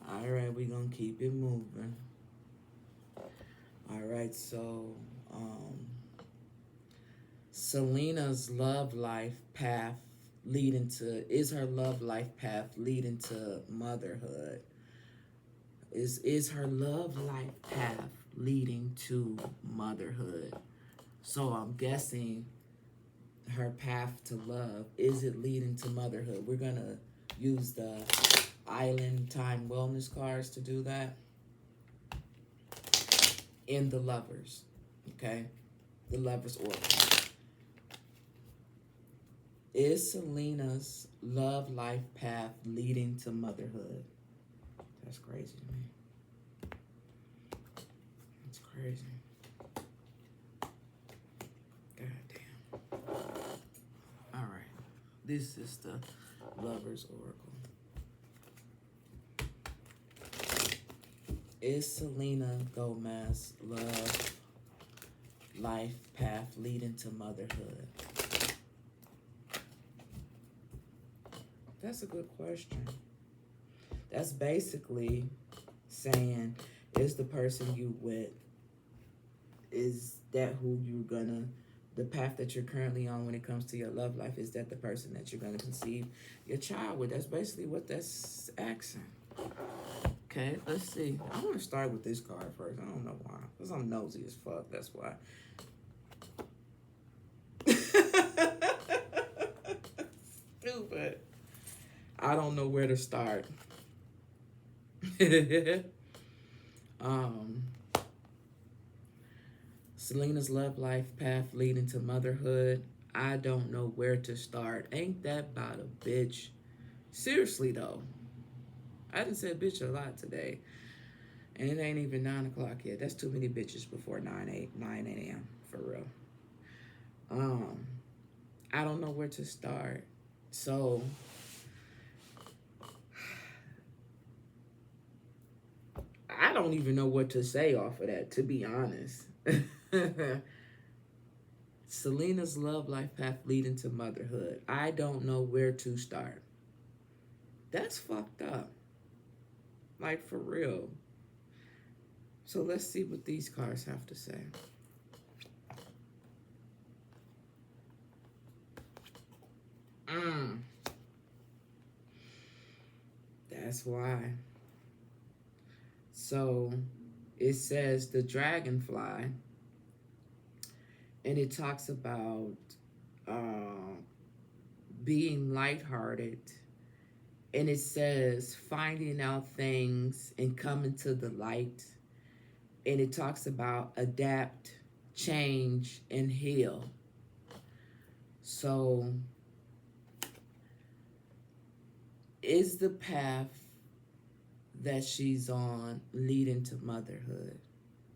All right, we're going to keep it moving. All right, so Selena's love life path is her love life path leading to motherhood? Is her love life path leading to motherhood? So I'm guessing her path to love, is it leading to motherhood? We're gonna use the Island Time Wellness cards to do that. In the Lovers, okay? The Lovers Oracle. Is Selena's love life path leading to motherhood? That's crazy to me. That's crazy. God damn. All right. This is the Lovers Oracle. Is Selena Gomez love life path leading to motherhood? That's a good question. That's basically saying, is the person you with, is that who you're gonna, the path that you're currently on when it comes to your love life, is that the person that you're gonna conceive your child with? That's basically what that's asking. Okay, let's see. I want to start with this card first. I don't know why. Because I'm nosy as fuck. That's why. Stupid. I don't know where to start. Selena's love life path leading to motherhood. I don't know where to start. Ain't that about a bitch? Seriously, though. I done said bitch a lot today. And it ain't even 9 o'clock yet. That's too many bitches before 9 a.m. For real. I don't know where to start. So I don't even know what to say off of that, to be honest. Selena's love life path leading to motherhood. I don't know where to start. That's fucked up. Like, for real. So let's see what these cards have to say. That's why. So it says the dragonfly, and it talks about being lighthearted, and it says finding out things and coming to the light, and it talks about adapt, change, and heal. So is the path that she's on leading to motherhood?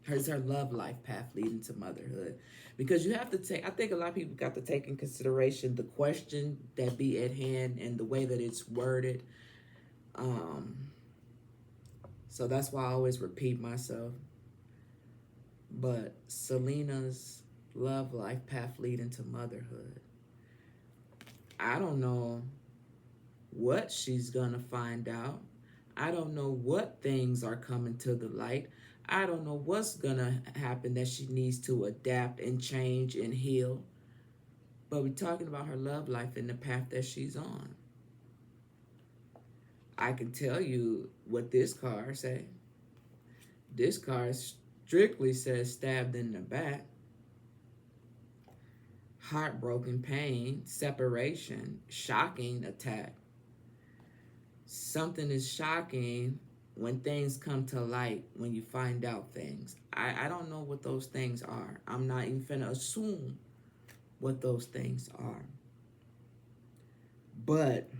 Is her love life path leading to motherhood? Because you have to take, I think a lot of people got to take in consideration the question that be at hand and the way that it's worded. So that's why I always repeat myself. But Selena's love life path leading to motherhood. I don't know what she's gonna find out. I don't know what things are coming to the light. I don't know what's gonna happen that she needs to adapt and change and heal. But we're talking about her love life and the path that she's on. I can tell you what this card say. This card strictly says stabbed in the back. Heartbroken pain, separation, shocking attack. Something is shocking when things come to light, when you find out things. I don't know what those things are. I'm not even finna assume what those things are. But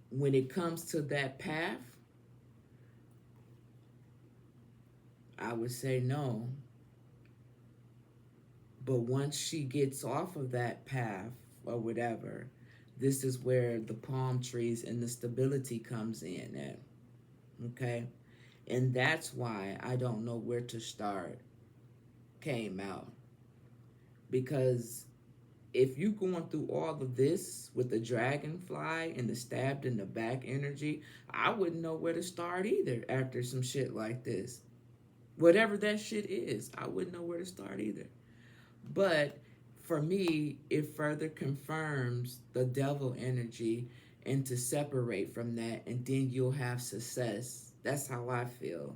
when it comes to that path, I would say no. But once she gets off of that path or whatever, this is where the palm trees and the stability comes in at. Okay? And that's why I don't know where to start came out. Because if you're going through all of this with the dragonfly and the stabbed in the back energy, I wouldn't know where to start either after some shit like this. Whatever that shit is, I wouldn't know where to start either. But for me, it further confirms the devil energy and to separate from that, and then you'll have success. That's how I feel.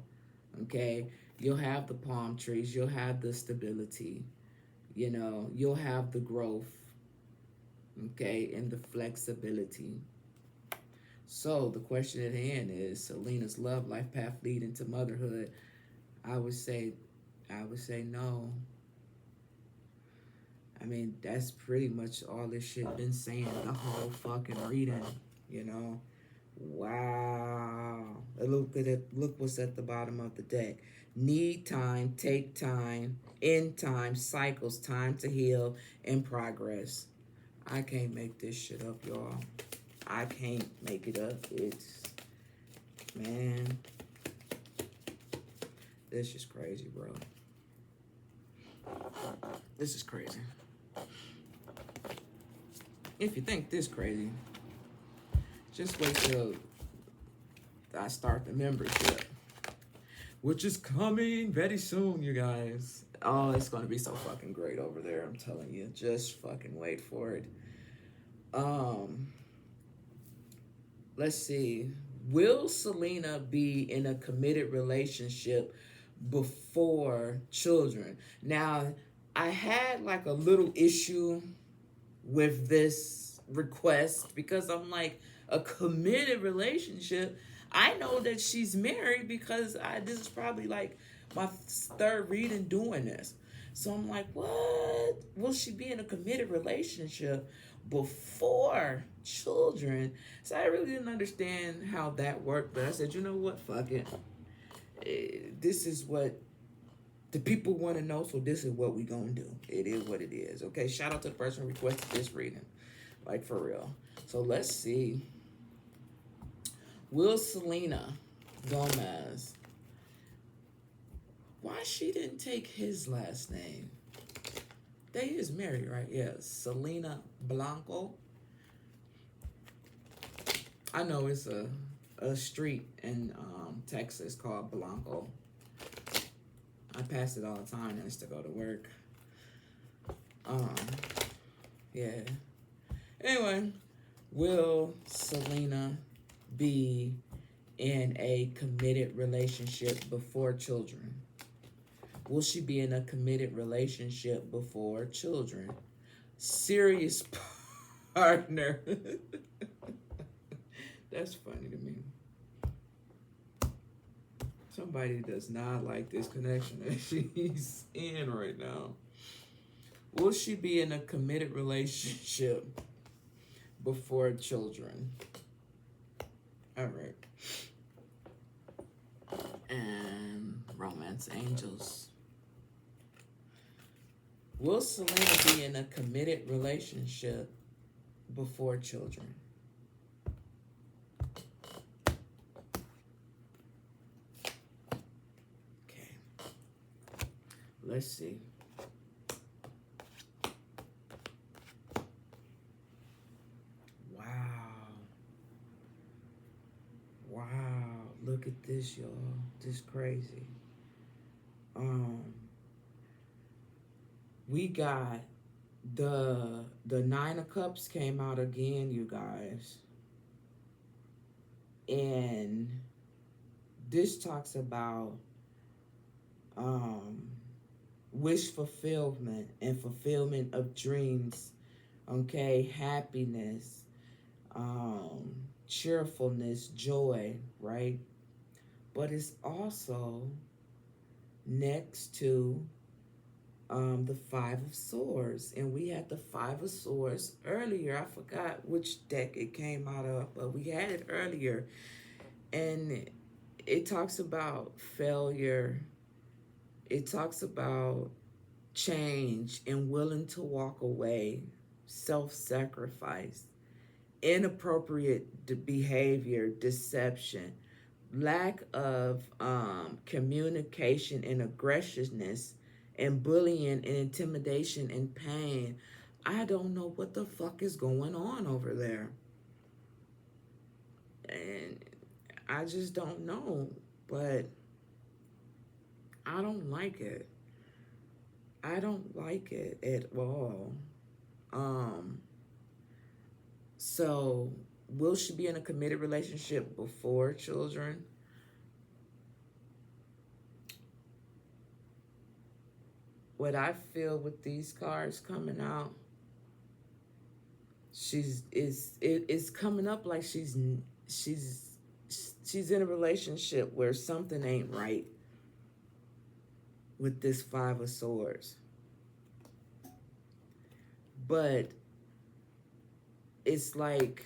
Okay? You'll have the palm trees, you'll have the stability, you'll have the growth, okay, and the flexibility. So the question at hand is Selena's love life path leading to motherhood. I would say no. I mean, that's pretty much all this shit been saying the whole fucking reading, you know. Wow. Look at it. Look what's at the bottom of the deck. Need time, take time, end time, cycles, time to heal, and progress. I can't make this shit up, y'all. I can't make it up. It's, man, this is crazy, bro. This is crazy. If you think this crazy, just wait till I start the membership, which is coming very soon, you guys. Oh, it's gonna be so fucking great over there, I'm telling you. Just fucking wait for it. Let's see. Will Selena be in a committed relationship before children? Now, I had like a little issue with this request because I'm like, a committed relationship. I know that she's married because this is probably like my third reading doing this. So I'm like, what? Will she be in a committed relationship before children? So I really didn't understand how that worked, but I said, you know what? Fuck it. This is what the people want to know, so this is what we gonna do. It is what it is. Okay, shout out to the person who requested this reading. Like, for real. So let's see. Will Selena Gomez, why she didn't take his last name? They is married, right? Yeah, Selena Blanco. I know it's a street in Texas called Blanco. I pass it all the time and I used to go to work. Yeah. Anyway, will Selena be in a committed relationship before children? Will she be in a committed relationship before children? Serious partner. That's funny to me. Somebody does not like this connection that she's in right now. Will she be in a committed relationship before children? All right. And romance angels. Will Selena be in a committed relationship before children? Okay. Let's see. Wow, look at this, y'all. This crazy. We got the Nine of Cups came out again, you guys. And this talks about wish fulfillment and fulfillment of dreams. Okay, happiness, cheerfulness, joy, right? But it's also next to the Five of Swords. And we had the Five of Swords earlier. I forgot which deck it came out of, but we had it earlier. And it talks about failure. It talks about change and willing to walk away, self-sacrifice, inappropriate behavior, deception, lack of communication and aggressiveness, and bullying and intimidation and pain. I don't know what the fuck is going on over there. And I just don't know, but I don't like it. I don't like it at all. Um, so will she be in a committed relationship before children? What I feel with these cards coming out, it's coming up like she's she's in a relationship where something ain't right with this Five of Swords. But it's like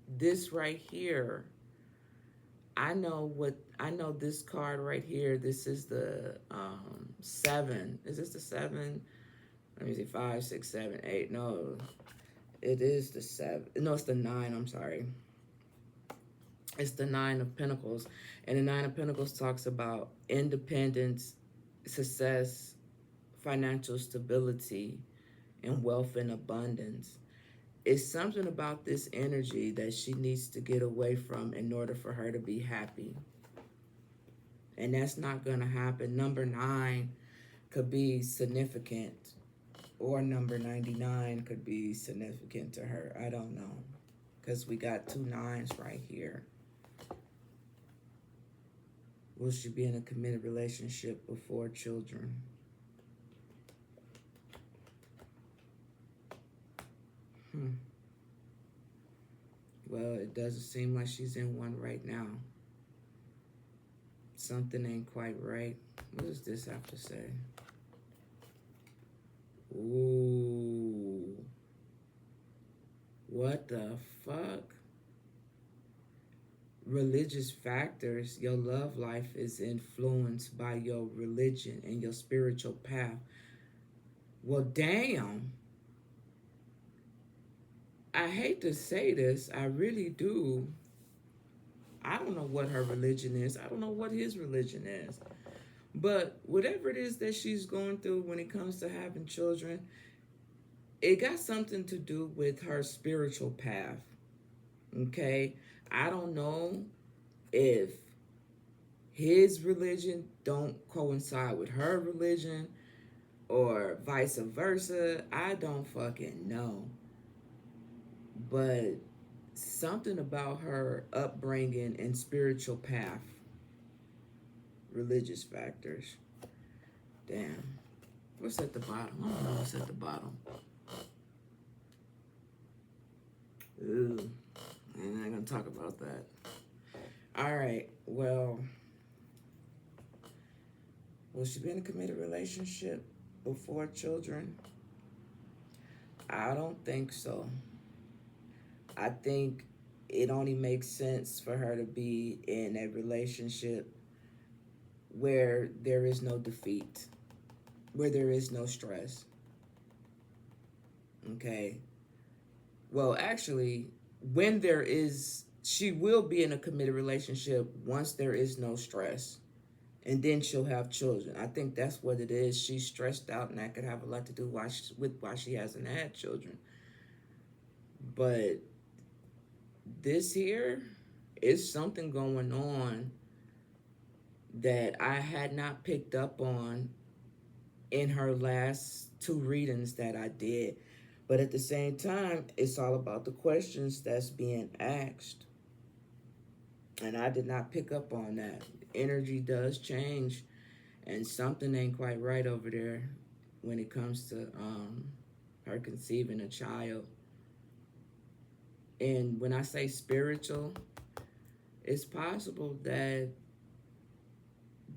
this right here. I know this card right here. This is the seven. Is this the seven? Let me see. Five, six, seven, eight. No, it is the seven. No, it's the nine. I'm sorry. It's the Nine of Pentacles. And the Nine of Pentacles talks about independence, success, financial stability, and wealth and abundance. It's something about this energy that she needs to get away from in order for her to be happy. And that's not going to happen. Number 9 could be significant, or number 99 could be significant to her. I don't know, because we got 2 nines right here. Will she be in a committed relationship before children? Well, it doesn't seem like she's in one right now. Something ain't quite right. What does this have to say? Ooh. What the fuck? Religious factors. Your love life is influenced by your religion and your spiritual path. Well, damn. I hate to say this. I really do. I don't know what her religion is. I don't know what his religion is. But whatever it is that she's going through when it comes to having children, it got something to do with her spiritual path. Okay? I don't know if his religion don't coincide with her religion or vice versa. I don't fucking know. But something about her upbringing and spiritual path, religious factors. Damn. What's at the bottom? I don't know what's at the bottom. Ooh. I'm not going to talk about that. All right. Well, will she be in a committed relationship before children? I don't think so. I think it only makes sense for her to be in a relationship where there is no defeat, where there is no stress. Okay. Well, actually, when there is, she will be in a committed relationship once there is no stress. And then she'll have children. I think that's what it is. She's stressed out, and that could have a lot to do with why she hasn't had children. But this here is something going on that I had not picked up on in her last 2 readings that I did. But at the same time, it's all about the questions that's being asked. And I did not pick up on that. Energy does change, and something ain't quite right over there when it comes to her conceiving a child. And when I say spiritual, it's possible that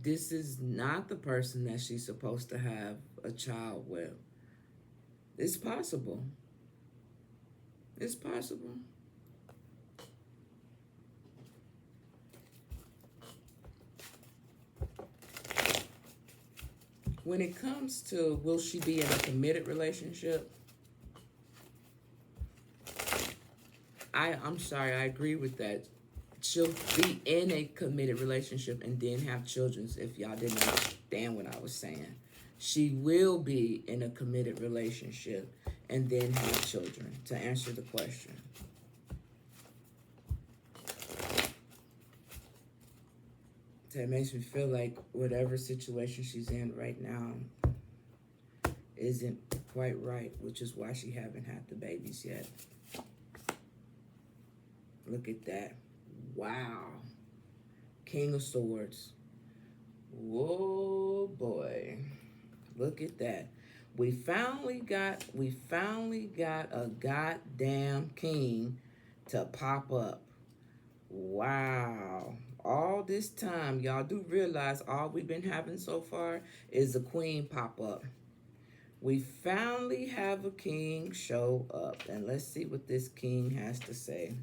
this is not the person that she's supposed to have a child with. It's possible. It's possible. When it comes to will she be in a committed relationship, I'm sorry, I agree with that. She'll be in a committed relationship and then have children, if y'all didn't understand what I was saying. She will be in a committed relationship and then have children, to answer the question. So it makes me feel like whatever situation she's in right now, isn't quite right, which is why she haven't had the babies yet. Look at that. Wow. King of Swords. Whoa, boy. Look at that. We finally got a goddamn king to pop up. Wow. All this time, y'all do realize all we've been having so far is a queen pop up. We finally have a king show up. And let's see what this king has to say.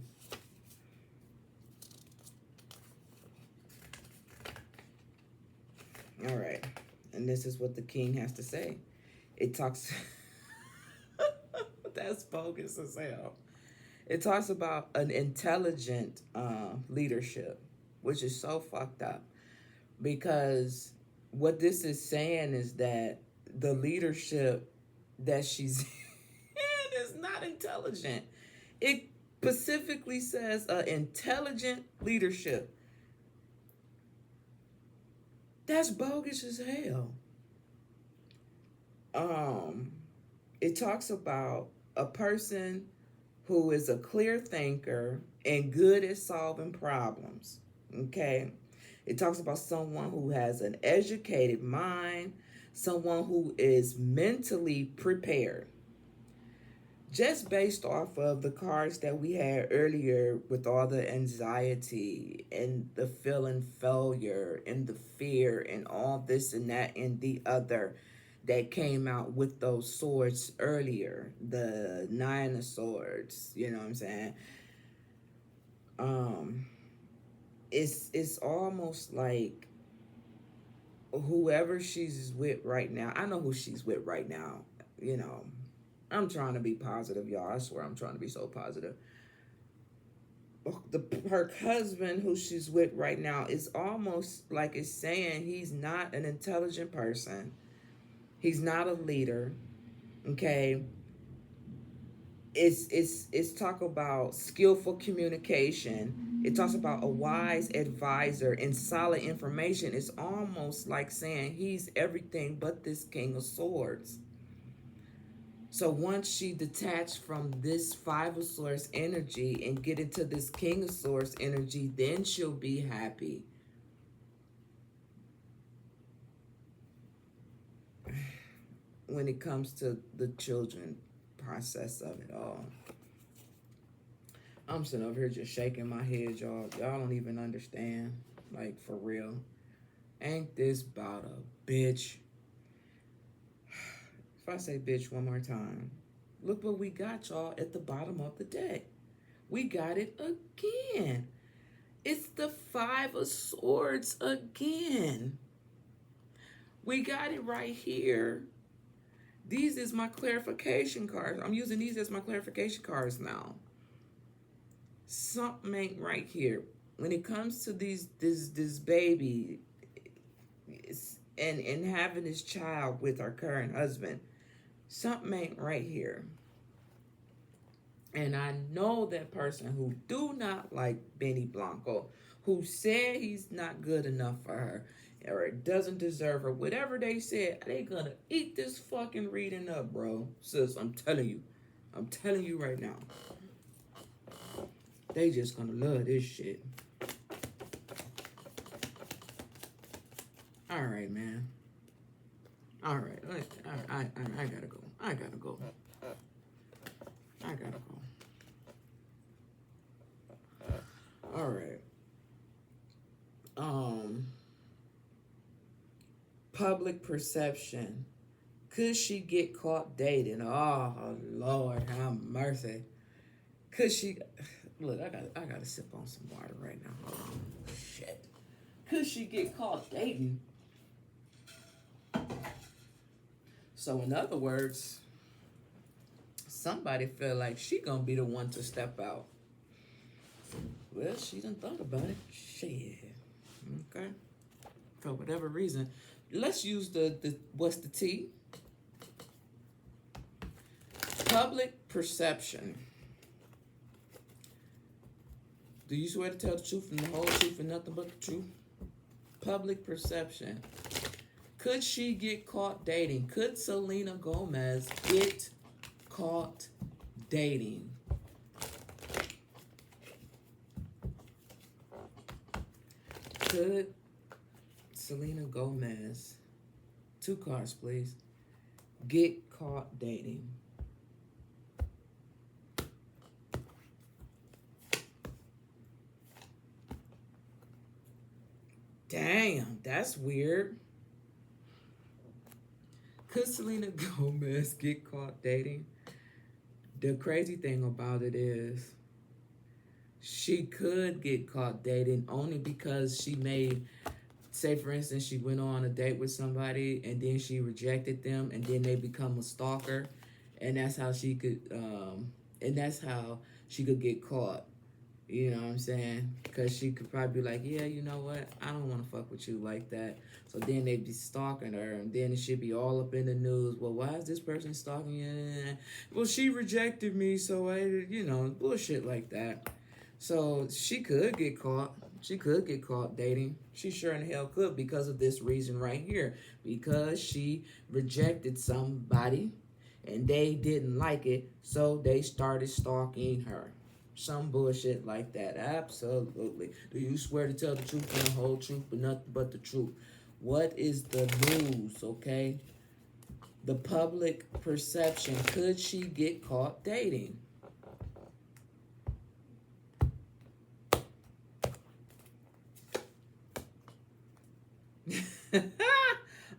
All right. And this is what the king has to say. It talks... That's bogus as hell. It talks about an intelligent leadership, which is so fucked up. Because what this is saying is that the leadership that she's in is not intelligent. It specifically says intelligent leadership. That's bogus as hell. It talks about a person who is a clear thinker and good at solving problems. Okay? It talks about someone who has an educated mind, someone who is mentally prepared. Just based off of the cards that we had earlier with all the anxiety and the feeling failure and the fear and all this and that and the other that came out with those swords earlier, the 9 of Swords, you know what I'm saying? It's almost like whoever she's with right now, I know who she's with right now, you know. I'm trying to be positive, y'all. I swear I'm trying to be so positive. Her husband, who she's with right now, is almost like it's saying he's not an intelligent person. He's not a leader. Okay. It's talk about skillful communication. It talks about a wise advisor and solid information. It's almost like saying he's everything but this King of Swords. So once she detached from this 5 of Swords energy and get into this King of Swords energy, then she'll be happy. When it comes to the children process of it all. I'm sitting over here just shaking my head, y'all. Y'all don't even understand. Like, for real. Ain't this about a bitch? If I say bitch one more time, look what we got, y'all, at the bottom of the deck. We got it again. It's the 5 of Swords again. We got it right here. These is my clarification cards. I'm using these as my clarification cards now. Something ain't right here. When it comes to this baby and having this child with our current husband, something ain't right here. And I know that person who do not like Benny Blanco, who said he's not good enough for her, or doesn't deserve her, whatever they said, they gonna eat this fucking reading up, bro. Sis, I'm telling you right now. They just gonna love this shit. All right, man. All right, I gotta go. I gotta go. All right. Public perception. Could she get caught dating? Oh Lord, have mercy. Could she? Look, I gotta sip on some water right now. Oh, shit. Could she get caught dating? So in other words, somebody feel like she gonna be the one to step out. Well, she done thought about it. Shit. Okay. For whatever reason. Let's use the what's the T? Public perception. Do you swear to tell the truth and the whole truth and nothing but the truth? Public perception. Could she get caught dating? Could Selena Gomez get caught dating? Could Selena Gomez, two cards please, get caught dating? Damn, that's weird. Could Selena Gomez get caught dating? The crazy thing about it is she could get caught dating only because she made, say for instance, she went on a date with somebody and then she rejected them and then they become a stalker, and that's how she could and that's how she could get caught. You know what I'm saying? Because she could probably be like, yeah, you know what? I don't want to fuck with you like that. So then they'd be stalking her, and then it should be all up in the news. Well, why is this person stalking you? Well, she rejected me, so bullshit like that. So she could get caught. She could get caught dating. She sure in hell could, because of this reason right here. Because she rejected somebody and they didn't like it, so they started stalking her. Some bullshit like that. Absolutely. Do you swear to tell the truth and the whole truth, but nothing but the truth? What is the news, okay? The public perception. Could she get caught dating?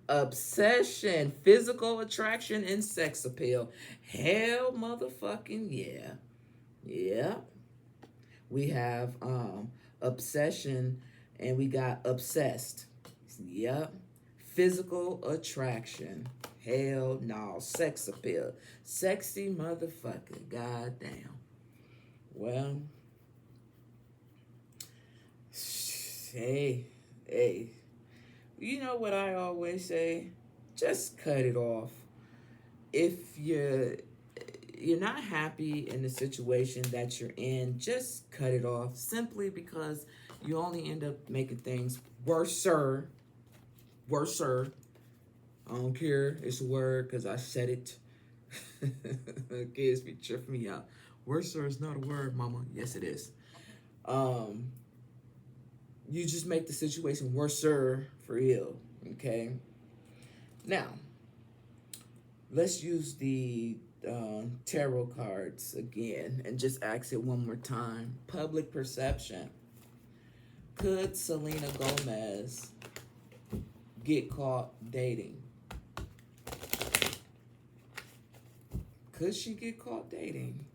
Obsession, physical attraction, and sex appeal. Hell motherfucking yeah. Yeah. We have obsession, and we got obsessed. Yep. Physical attraction. Hell no. Sex appeal. Sexy motherfucker. God damn. Well, hey, hey. You know what I always say? Just cut it off. If you're not happy in the situation that you're in, just cut it off, simply because you only end up making things worser. Worser. I don't care. It's a word because I said it. Kids be tripping me out. Worser is not a word, mama. Yes, it is. Um, you just make the situation worser for ill. Okay. Now, let's use the tarot cards again and just ask it one more time. Public perception. Could Selena Gomez get caught dating? Could she get caught dating?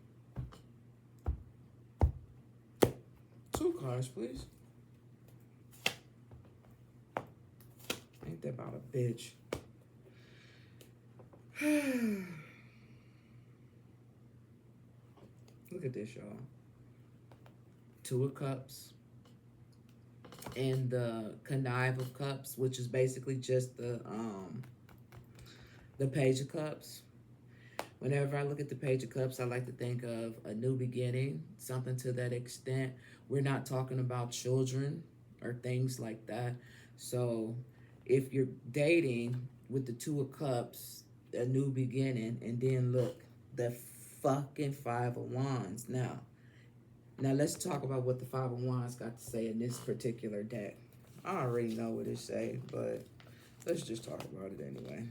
Two cards, please. Ain't that about a bitch? Look at this, y'all. Two of Cups and the Connive of Cups, which is basically just the Page of Cups. Whenever I look at the Page of Cups, I like to think of a new beginning, something to that extent. We're not talking about children or things like that. So if you're dating with the Two of Cups, a new beginning, and then look, the fucking Five of Wands. Now let's talk about what the Five of Wands got to say in this particular deck. I already know what it say, but let's just talk about it anyway.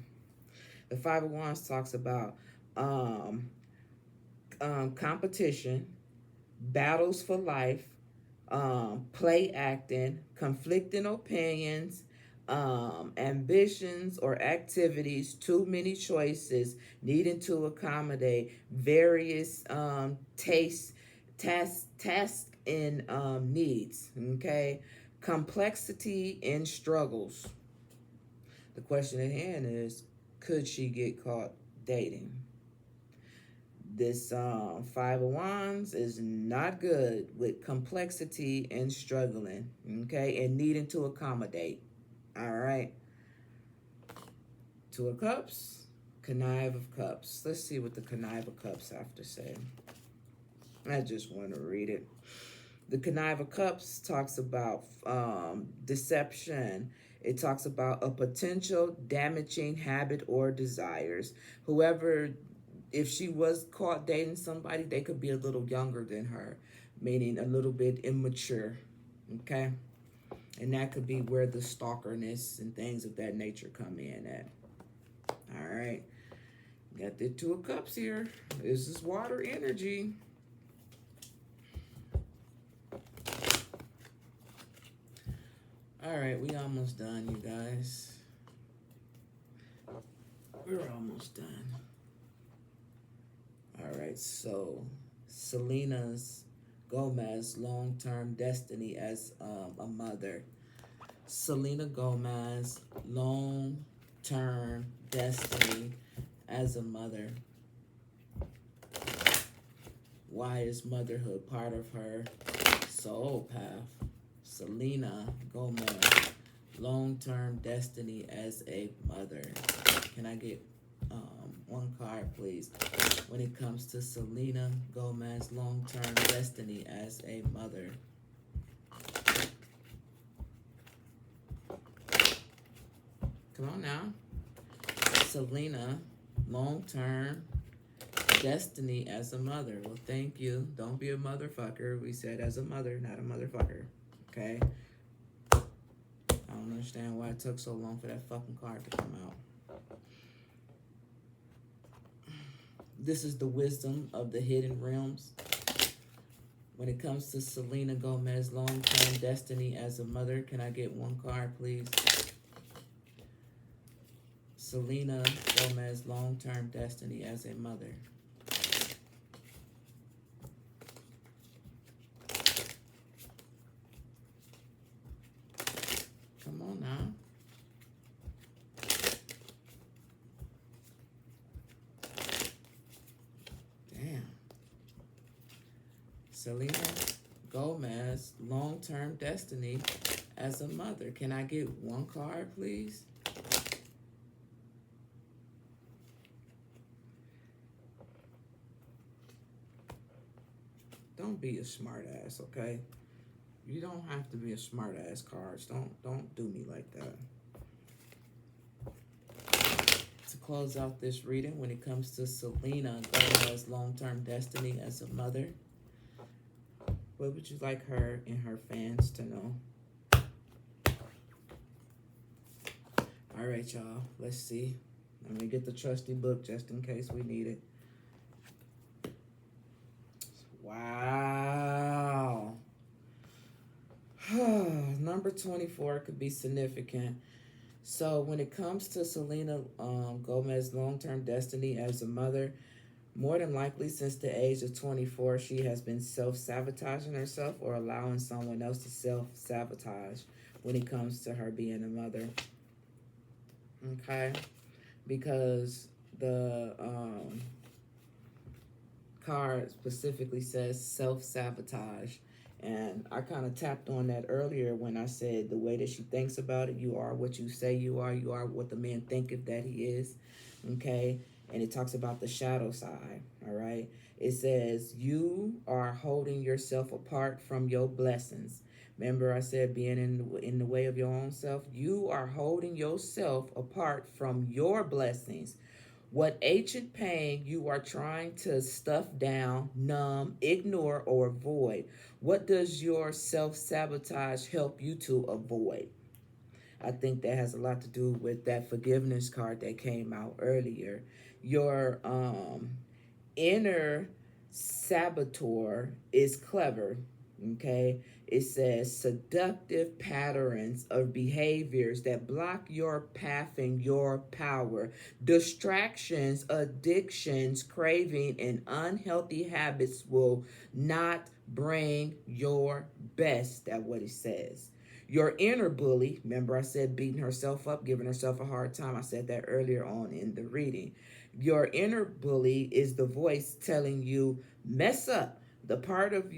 The Five of Wands talks about competition, battles for life, play acting, conflicting opinions, ambitions or activities, too many choices, needing to accommodate various tastes, tasks, and needs. Okay, complexity and struggles. The question at hand is, could she get caught dating? This Five of Wands is not good with complexity and struggling, okay, and needing to accommodate. All right. Two of Cups, Connive of Cups. Let's see what the Connive of Cups have to say. I just want to read it. The Connive of Cups talks about deception It talks about a potential damaging habit or desires. Whoever, if she was caught dating somebody, they could be a little younger than her, meaning a little bit immature. Okay? And that could be where the stalkerness and things of that nature come in at. All right. Got the Two of Cups here. This is water energy. All right, we almost done, you guys. We're almost done. All right, so Selena's Gomez long-term destiny as a mother. Selena Gomez long-term destiny as a mother. Why is motherhood part of her soul path? Selena Gomez long-term destiny as a mother. Can I get one card, please? When it comes to Selena Gomez long-term destiny as a mother. Come on now. Selena long-term destiny as a mother. Well, thank you. Don't be a motherfucker. We said as a mother, not a motherfucker. Okay? I don't understand why it took so long for that fucking card to come out. This is the wisdom of the hidden realms. When it comes to Selena Gomez long-term destiny as a mother, can I get one card, please? Selena Gomez long-term destiny as a mother. Come on now. Damn. Selena Gomez long-term destiny as a mother. Can I get one card, please? Don't be a smart ass, okay? You don't have to be a smart ass, cards. Don't do me like that. To close out this reading, when it comes to Selena Gomez long-term destiny as a mother, what would you like her and her fans to know? All right, y'all. Let's see. Let me get the trusty book just in case we need it. Wow. Number 24 could be significant. So when it comes to Selena Gomez long-term destiny as a mother, more than likely since the age of 24, she has been self-sabotaging herself or allowing someone else to self-sabotage when it comes to her being a mother. Okay? Because the card specifically says self-sabotage. And I kind of tapped on that earlier when I said the way that she thinks about it, you are what you say you are what the man thinketh that he is, okay? And it talks about the shadow side, all right? It says, you are holding yourself apart from your blessings. Remember I said being in the way of your own self? You are holding yourself apart from your blessings. What ancient pain you are trying to stuff down, numb, ignore, or avoid? What does your self-sabotage help you to avoid? I think that has a lot to do with that forgiveness card that came out earlier. Your inner saboteur is clever, okay? It says seductive patterns of behaviors that block your path and your power. Distractions, addictions, craving, and unhealthy habits will not bring your best. That's what it says. Your inner bully, remember I said beating herself up, giving herself a hard time. I said that earlier on in the reading. Your inner bully is the voice telling you, mess up. The part of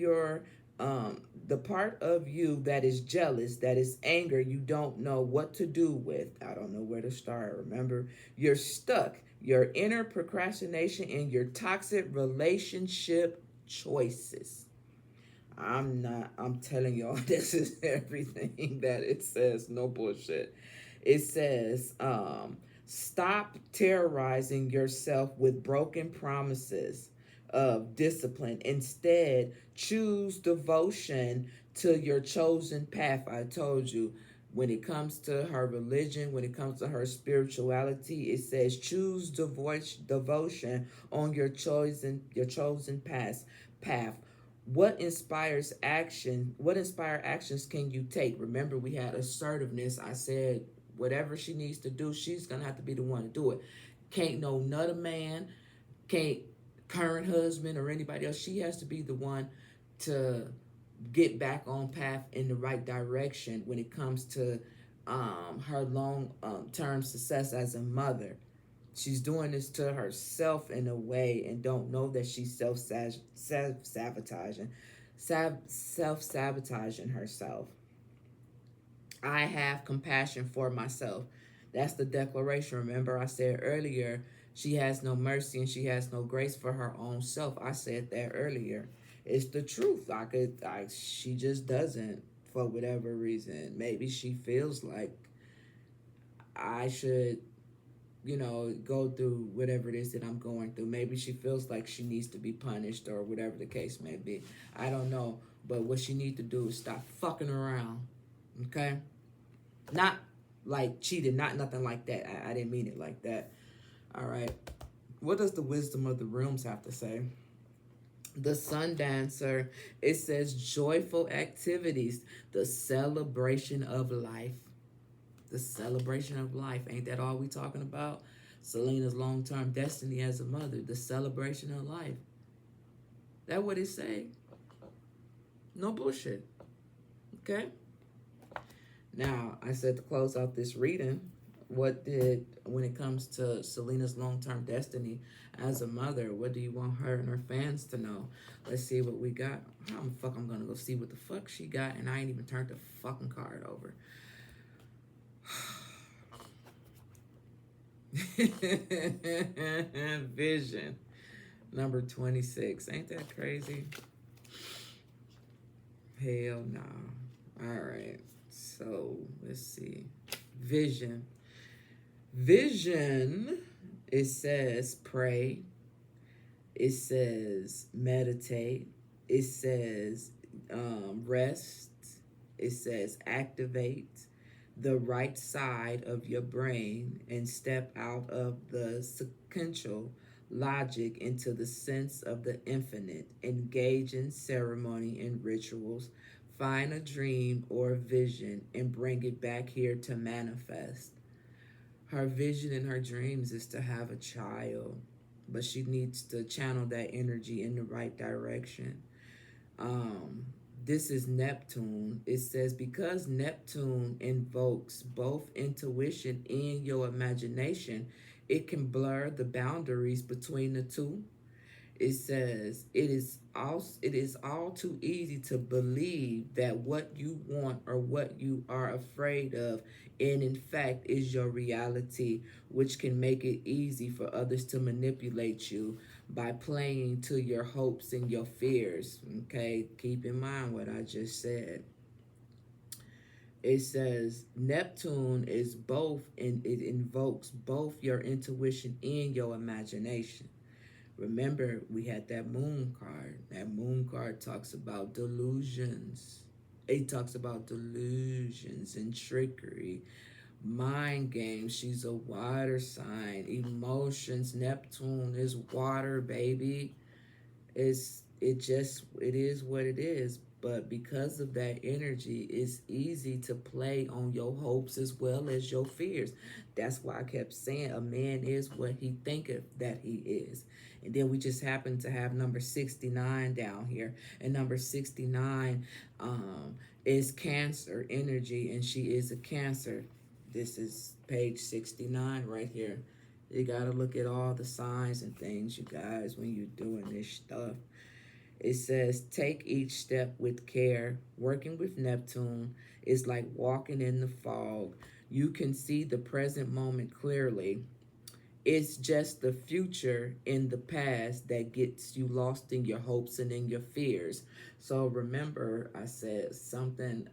you that is jealous, that is anger, you don't know what to do with. I don't know where to start. Remember, you're stuck. Your inner procrastination and your toxic relationship choices. I'm not, I'm telling y'all, this is everything that it says. No bullshit. It says, stop terrorizing yourself with broken promises of discipline. Instead, choose devotion to your chosen path. I told you, when it comes to her religion, when it comes to her spirituality, it says choose devotion on your chosen path. What inspired actions can you take? Remember, we had assertiveness. I said whatever she needs to do, she's gonna have to be the one to do it. Can't no another man, can't current husband or anybody else. She has to be the one to get back on path in the right direction when it comes to her long term success as a mother. She's doing this to herself in a way and don't know that she's self sabotaging herself. I have compassion for myself. That's the declaration. Remember, I said earlier, she has no mercy and she has no grace for her own self. I said that earlier. It's the truth. She just doesn't for whatever reason. Maybe she feels like I should, go through whatever it is that I'm going through. Maybe she feels like she needs to be punished or whatever the case may be. I don't know. But what she needs to do is stop fucking around. Okay? Not like cheating, not nothing like that. I didn't mean it like that. All right. What does the wisdom of the rooms have to say? The sun dancer, it says joyful activities, the celebration of life. The celebration of life. Ain't that all we talking about? Selena's long-term destiny as a mother, the celebration of life. That what it say? No bullshit. Okay? Now, I said to close out this reading, when it comes to Selena's long-term destiny as a mother, what do you want her and her fans to know? Let's see what we got. How the fuck I'm gonna go see what the fuck she got, and I ain't even turned the fucking card over. Vision. Number 26. Ain't that crazy? Hell no. All right. So, let's see. Vision. Vision, it says pray. It says meditate. It says rest. It says activate the right side of your brain and step out of the sequential logic into the sense of the infinite. Engage in ceremony and rituals. Find a dream or vision and bring it back here to manifest. Her vision and her dreams is to have a child, but she needs to channel that energy in the right direction. Um, this is Neptune. It says because Neptune invokes both intuition and your imagination, it can blur the boundaries between the two. It says it is all too easy to believe that what you want or what you are afraid of and in fact is your reality, which can make it easy for others to manipulate you by playing to your hopes and your fears. Okay, keep in mind what I just said. It says Neptune is both, and it invokes both your intuition and your imagination. Remember, we had that moon card. That moon card talks about delusions. It talks about delusions and trickery, mind games. She's a water sign. Emotions. Neptune is water, baby. It is what it is. But because of that energy, it's easy to play on your hopes as well as your fears. That's why I kept saying a man is what he thinketh that he is. And then we just happen to have number 69 down here. And number 69 is Cancer energy, and she is a Cancer. This is page 69 right here. You got to look at all the signs and things, you guys, when you're doing this stuff. It says, take each step with care. Working with Neptune is like walking in the fog. You can see the present moment clearly. It's just the future in the past that gets you lost in your hopes and in your fears. So remember, I said something,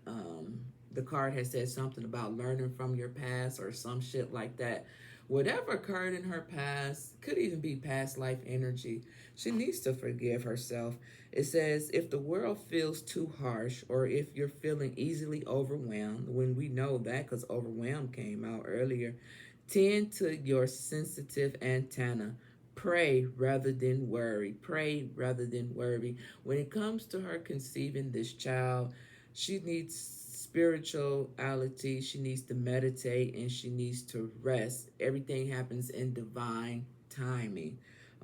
the card has said something about learning from your past or some shit like that. Whatever occurred in her past could even be past life energy. She needs to forgive herself. It says, if the world feels too harsh or if you're feeling easily overwhelmed, when we know that because overwhelmed came out earlier, tend to your sensitive antenna. Pray rather than worry. Pray rather than worry. When it comes to her conceiving this child, she needs spirituality. She needs to meditate and she needs to rest. Everything happens in divine timing.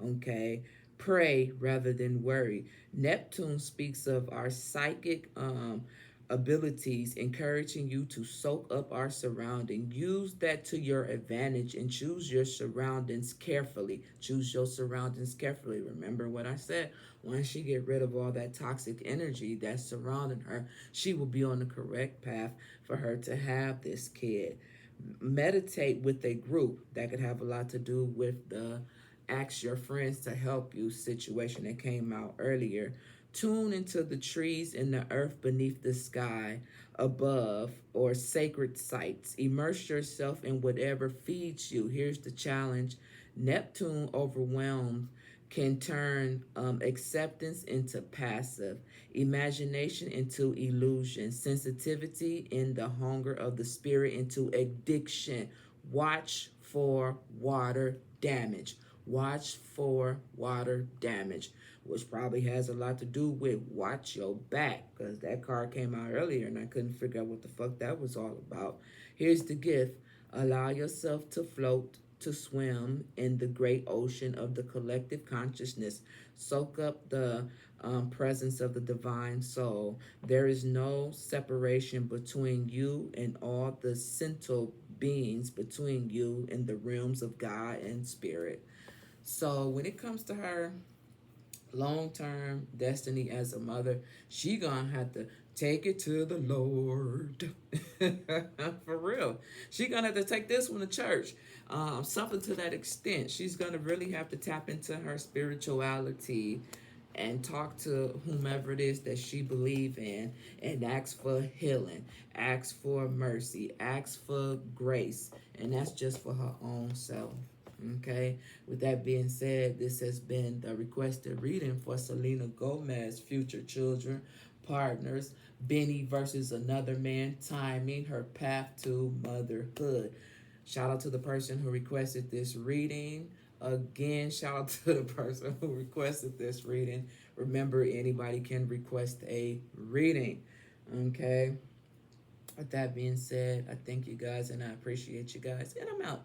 Okay? Pray rather than worry. Neptune speaks of our psychic abilities, encouraging you to soak up our surrounding. Use that to your advantage and choose your surroundings carefully. Choose your surroundings carefully. Remember what I said. Once she get rid of all that toxic energy that's surrounding her, she will be on the correct path for her to have this kid. Meditate with a group. That could have a lot to do with the ask your friends to help you situation that came out earlier. Tune into the trees and the earth beneath the sky above or sacred sites. Immerse yourself in whatever feeds you. Here's the challenge. Neptune overwhelmed can turn acceptance into passive, imagination into illusion, sensitivity in the hunger of the spirit into addiction. Watch for water damage. Watch for water damage, which probably has a lot to do with watch your back, because that card came out earlier and I couldn't figure out what the fuck that was all about. Here's the gift. Allow yourself to float, to swim in the great ocean of the collective consciousness. Soak up the presence of the divine soul. There is no separation between you and all the central beings between you and the realms of God and spirit. So when it comes to her long term destiny as a mother, she gonna have to take it to the Lord. For real. She gonna have to take this one to church. Something to that extent. She's gonna really have to tap into her spirituality and talk to whomever it is that she believe in and ask for healing, ask for mercy, ask for grace, and that's just for her own self. Okay, with that being said, this has been the requested reading for Selena Gomez, Future Children, Partners, Benny versus Another Man, Timing, Her Path to Motherhood. Shout out to the person who requested this reading. Again, shout out to the person who requested this reading. Remember, anybody can request a reading. Okay. With that being said, I thank you guys and I appreciate you guys. And I'm out.